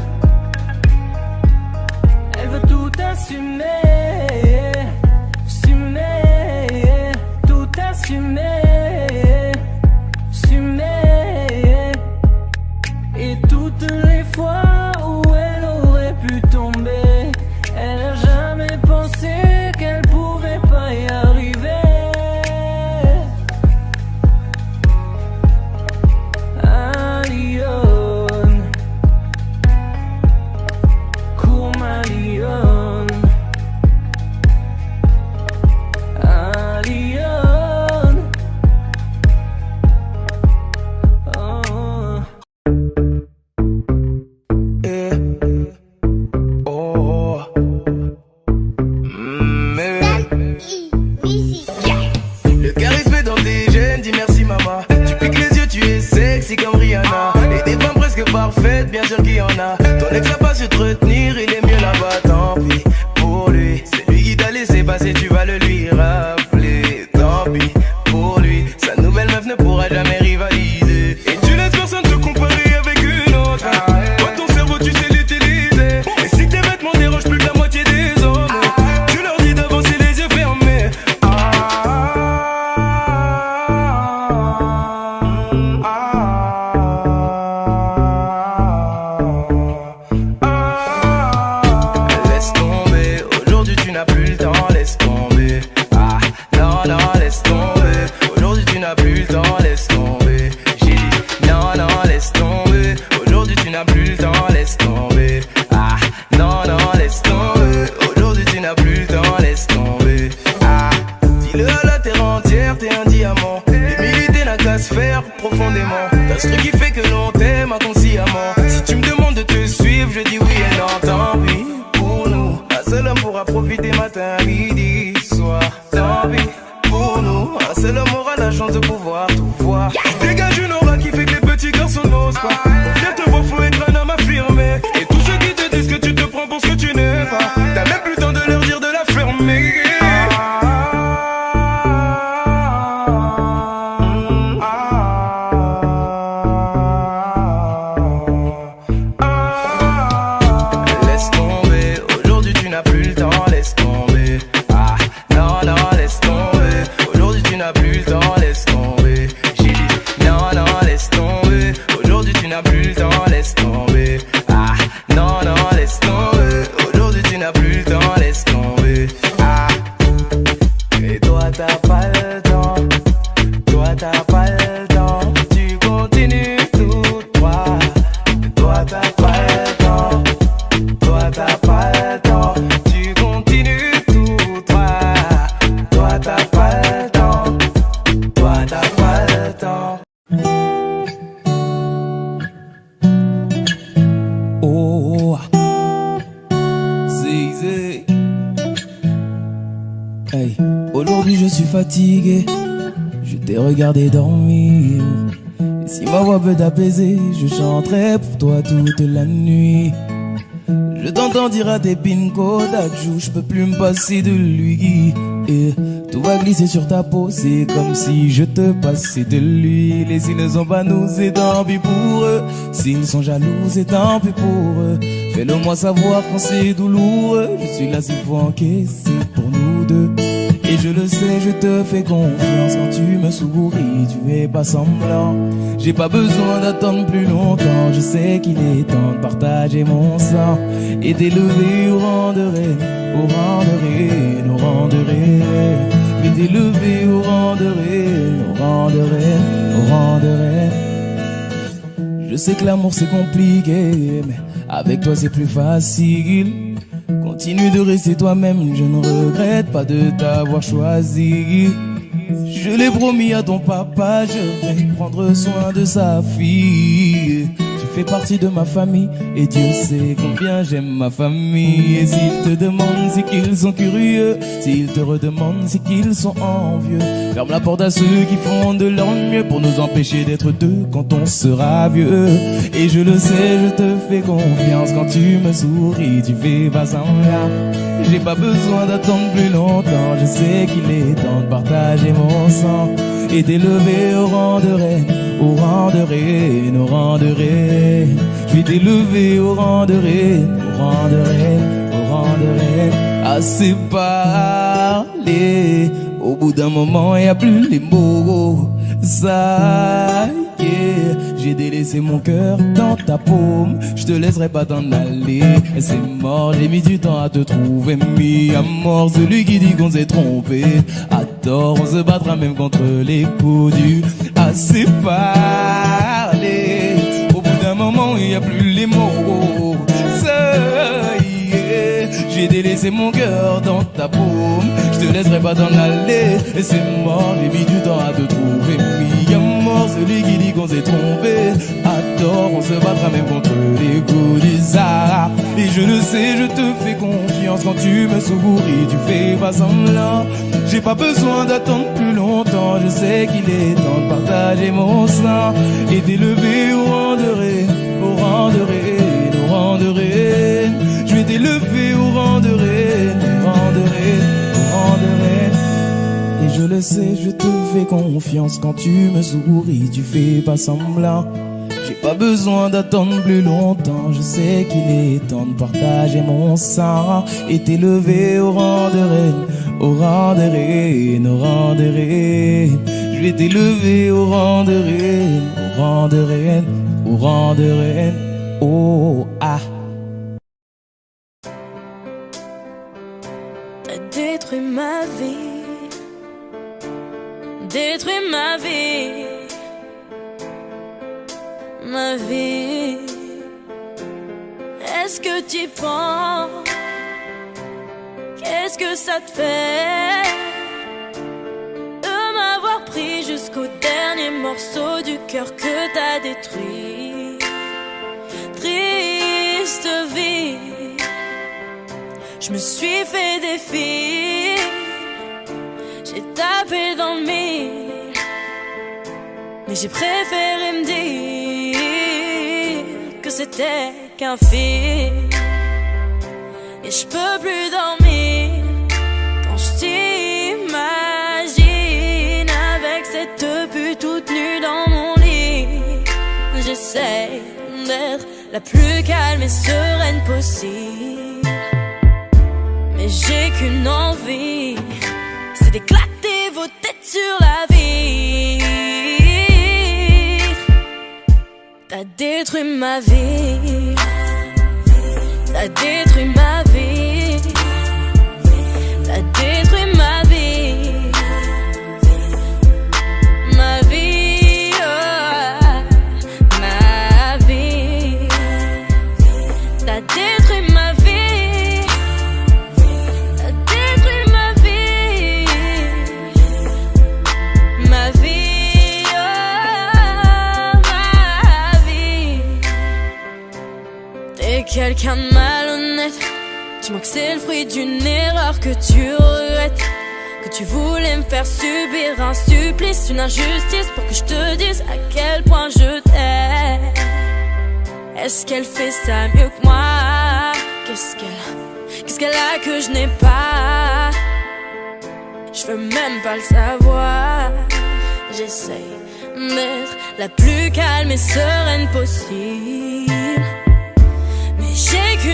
Elle veut tout assumer, assumer, tout assumer, assumer. Et toutes les fois où elle aurait pu tomber, elle a jamais pensé qu'elle pouvait pas y arriver. Ah Lyon, Kuma Lyon, ah Lyon, oh. Le charisme est dans tes gènes, dis merci maman. Tu piques les yeux, tu es sexy comme Rihanna. Et des femmes presque parfaites, bien sûr qu'il y en a. Ton ex a pas su te retenir, il est mieux là-bas, tant pis pour lui. C'est lui qui t'a laissé passer, tu vas le lui rappeler. Tant pis pour lui, sa nouvelle meuf ne pourra jamais rivaliser. Et tu laisses personne te comparer avec une autre. Toi ton cerveau tu sais l'utiliser. Et si tes vêtements dérangent plus de la moitié des hommes, tu leur dis d'avancer les yeux fermés. Laisse tomber, aujourd'hui tu n'as plus le temps, laisse tomber. Ah, non, non, laisse tomber. Aujourd'hui tu n'as plus le temps, laisse tomber. J'ai dit, non, non, laisse tomber. Aujourd'hui tu n'as plus le temps, laisse tomber. Ah, non, non, laisse tomber. Aujourd'hui tu n'as plus le temps, laisse tomber. Ah, dis-le à la terre entière, t'es un diamant. L'humilité n'a qu'à se faire profondément. T'as ce truc qui fait que l'on t'aime inconsciemment. Si tu me demandes de te suivre, je dis oui et non, tant pis pour nous. Un seul homme pourra profiter matin, midi, soir. Tant pis pour nous. Un seul homme aura la chance de pouvoir tout voir. Dégage une aura qui fait que les petits garçons n'osent pas. Pour venir te voir, faut être un homme affirmé. Et tous ceux qui te disent que tu te prends pour ce que tu n'es pas, t'as même plus le temps de leur dire de la fermer. Laisse tomber, aujourd'hui tu n'as plus le temps, laisse tomber. Ah, non, non, laisse tomber. Aujourd'hui tu n'as plus le temps, laisse tomber. J'ai dit, non, non, laisse tomber. Aujourd'hui tu n'as plus le temps, laisse tomber. Ah, non, non, laisse tomber. Aujourd'hui tu n'as plus le temps, laisse tomber. Ah, et toi t'as pas le temps. Toi t'as pas le temps. Tu continues tout droit. Toi t'as pas le temps. Toi t'as pas le temps. Tu continues tout droit. Toi t'as pas le temps. Toi t'as pas le temps. Oh, Zizé. Hey, aujourd'hui je suis fatigué. Je t'ai regardé dormir. Et si ma voix peut t'apaiser, je chanterai pour toi toute la nuit. Je t'entends dire à tes pinko d'adjou, je peux plus me passer de lui. Et tout va glisser sur ta peau, c'est comme si je te passais de lui. Les ils ne sont pas nous, c'est tant pis pour eux. S'ils sont jaloux, c'est tant pis pour eux. Fais-le moi savoir quand c'est douloureux. Je suis là s'il faut encaisser pour nous deux. Et je le sais, je te fais confiance quand tu me souris, tu es pas semblant. J'ai pas besoin d'attendre plus longtemps, je sais qu'il est temps de partager mon sang et d'élever au rang de reine, au rang de reine, au rang de reine. Et d'élever au rang de reine, au rang de reine, au rang de reine. Je sais que l'amour c'est compliqué, mais avec toi c'est plus facile. Continue de rester toi-même, je ne regrette pas de t'avoir choisi. Je l'ai promis à ton papa, je vais prendre soin de sa fille. Tu fais partie de ma famille et Dieu sait combien j'aime ma famille. Et s'ils te demandent, c'est qu'ils sont curieux. S'ils te redemandent, c'est qu'ils sont envieux. Ferme la porte à ceux qui font de leur mieux pour nous empêcher d'être deux quand on sera vieux. Et je le sais, je te fais confiance quand tu me souris, tu fais pas semblant. J'ai pas besoin d'attendre plus longtemps, je sais qu'il est temps de partager mon sang et d'élever au rang de reine, au rang de reine, au rang de reine. Je vais t'élever au rang de reine, au rang de reine, au rang de reine. Assez parlé, au bout d'un moment y a plus les mots. Ça y est, j'ai délaissé mon cœur dans ta paume. Je te laisserai pas t'en aller, c'est mort, j'ai mis du temps à te trouver. Mis à mort celui qui dit qu'on s'est trompé. À tort, on se battra même contre les coups du assez parlé. Au bout d'un moment, il n'y a plus les mots. Ça y est, j'ai délaissé mon cœur dans ta paume. Je te laisserai pas t'en aller, et c'est mort, j'ai mis du temps à te trouver. Mis à mort celui qui dit qu'on s'est trompé. À tort, on se battra même contre les coups du Sahara. Et je le sais, je te fais confiance quand tu me souris, tu fais pas semblant. J'ai pas besoin d'attendre plus longtemps, je sais qu'il est temps de partager mon sang et d'élever au rang de reine, au rang de reine, au rang de reine. Je vais t'élever au rang de reine, au rang de reine, au rang de reine. Et je le sais, je te fais confiance quand tu me souris, tu fais pas semblant. J'ai pas besoin d'attendre plus longtemps, je sais qu'il est temps de partager mon sang et t'élever au rang de reine, au rang de reine, au rang de reine. Je vais t'élever au rang de reine, au rang de reine, au rang de reine. Oh ah. T'as détruit ma vie, détruit ma vie. Ma vie, est-ce que tu penses? Qu'est-ce que ça te fait de m'avoir pris jusqu'au dernier morceau du cœur que t'as détruit? Triste vie, je me suis fait des filles, j'ai tapé dans le mille, mais j'ai préféré me dire que c'était qu'un film. Et je peux plus dormir quand je t'imagine avec cette pute toute nue dans mon lit. J'essaie d'être la plus calme et sereine possible, mais j'ai qu'une envie, c'est d'éclater vos têtes sur la vie. T'as détruit ma vie, t'as détruit ma vie, t'as détruit ma vie, ma vie, oh, ma vie. T'as détruit ma vie, t'as détruit ma vie, ma vie, oh, ma vie. T'es quelqu'un de malhonnête, dis-moi que c'est le fruit d'une erreur que tu regrettes, que tu voulais me faire subir un supplice, une injustice pour que je te dise à quel point je t'aime. Est-ce qu'elle fait ça mieux que moi? Qu'est-ce qu'elle a que je n'ai pas? Je veux même pas le savoir. J'essaye d'être la plus calme et sereine possible, mais j'ai qu'une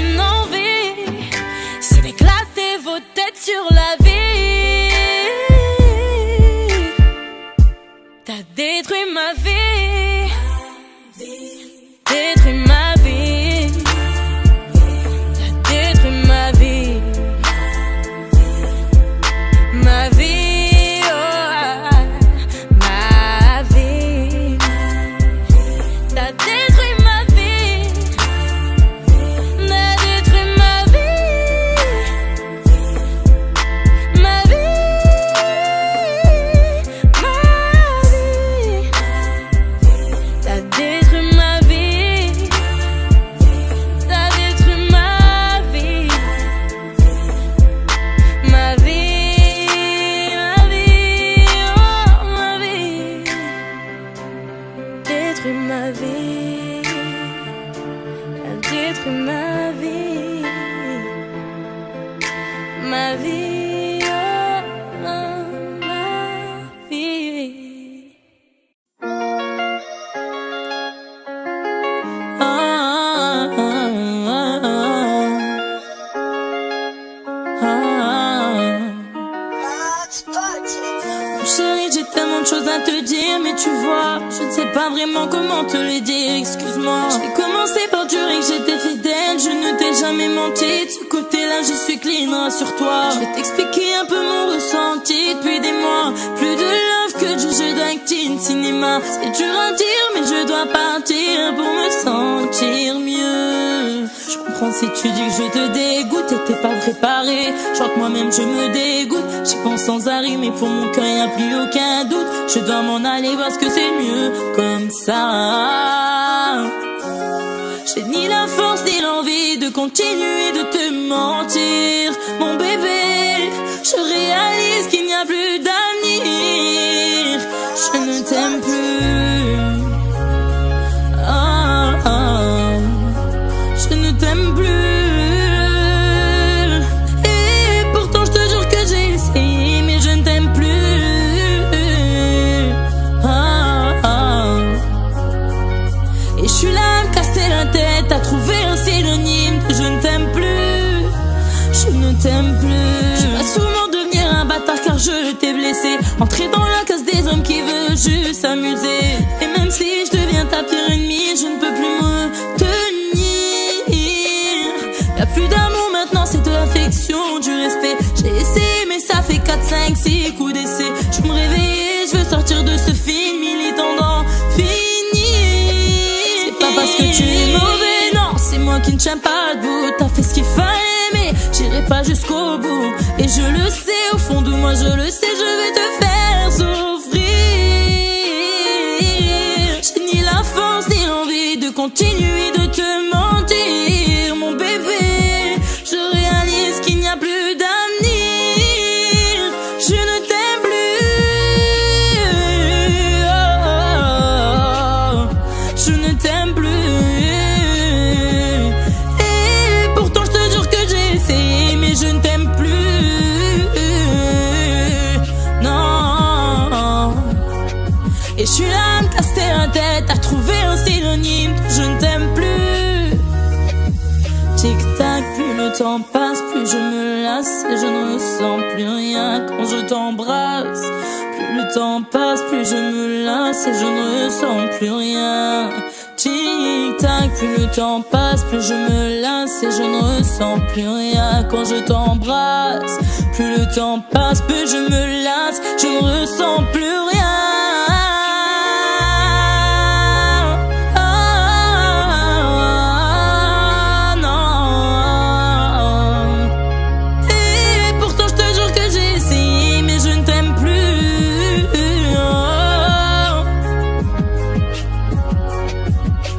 ma vie, ma vie, oh, oh, ma vie. Chérie, j'ai tellement de choses à te dire, mais tu vois, je ne sais pas vraiment comment te le dire, excuse-moi. Je vais commencer par dire que j'étais fidèle, je ne t'ai jamais menti. De ce côté-là, je suis clean, rassure-toi. Je vais t'expliquer un peu mon ressenti depuis des mois. Plus de love que du jeu d'acting cinéma. C'est dur à dire, mais je dois partir pour me sentir mieux. Je comprends si tu dis que je te dégoûte et t'es pas préparé. Genre que moi-même je me dégoûte. J'y pense sans arrêt, mais pour mon cœur y'a plus aucun doute. Je dois m'en aller parce que c'est mieux comme ça. J'ai ni la force ni l'envie de continuer de te mentir. Mon bébé, je réalise qu'il n'y a plus d'avenir. Je ne t'aime plus. Oh, oh. Je ne t'aime plus. Et pourtant je te jure que j'ai essayé, mais je ne t'aime plus. Oh, oh. Et je suis là à me casser la tête, à trouver un synonyme que je ne t'aime plus. Je ne t'aime plus. Je vais sûrement devenir un bâtard car je t'ai blessé. Entrer dans la case des hommes qui veulent juste s'amuser. Et même si je deviens ta pire ennemie, je ne peux plus me tenir. Y'a plus d'amour maintenant, c'est de l'affection, du respect. J'ai essayé mais ça fait 4, 5, 6 coups d'essai. Je me réveille, je veux sortir de ce film, il est temps d'en finir. C'est pas parce que tu es mauvais, non, c'est moi qui ne tiens pas debout. T'as fait ce qu'il fallait mais j'irai pas jusqu'au bout. Et je le sais, au fond de moi je le sais, je vais te faire souffrir. J'ai ni la force ni l'envie de continuer de te mentir. Mon bébé, je réalise qu'il n'y a plus d'avenir. Je ne t'aime plus. Oh, oh, oh. Je ne t'aime plus. Et pourtant je te jure que j'ai essayé, mais je ne t'aime plus. Non. Et je suis là à me casser la tête, à trouver un synonyme que je ne t'aime plus. Tic-tac, plus le temps passe, plus je me lasse et je ne ressens plus rien quand je t'embrasse. Plus le temps passe, plus je me lasse et je ne ressens plus rien. Tic-tac, plus le temps passe, plus je me lasse et je ne ressens plus rien quand je t'embrasse. Plus le temps passe, plus je me lasse, je ne ressens plus rien.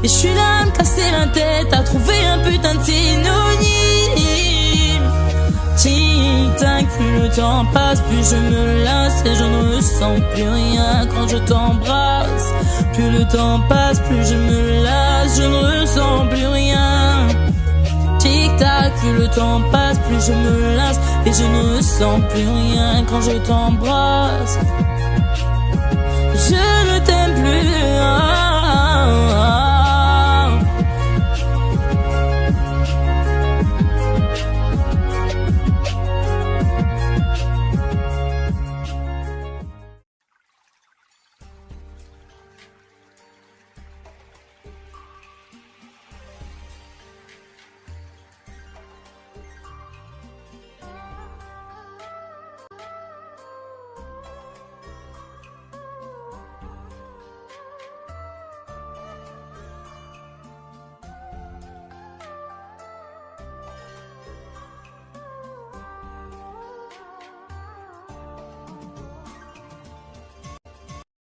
Et je suis là à me casser la tête, à trouver un putain de synonyme. Tic-tac, plus le temps passe, plus je me lasse et je ne ressens plus rien quand je t'embrasse. Plus le temps passe, plus je me lasse, je ne ressens plus rien. Tic-tac, plus le temps passe, plus je me lasse et je ne ressens plus rien quand je t'embrasse. Je ne t'aime plus.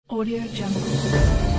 Audio Jungle.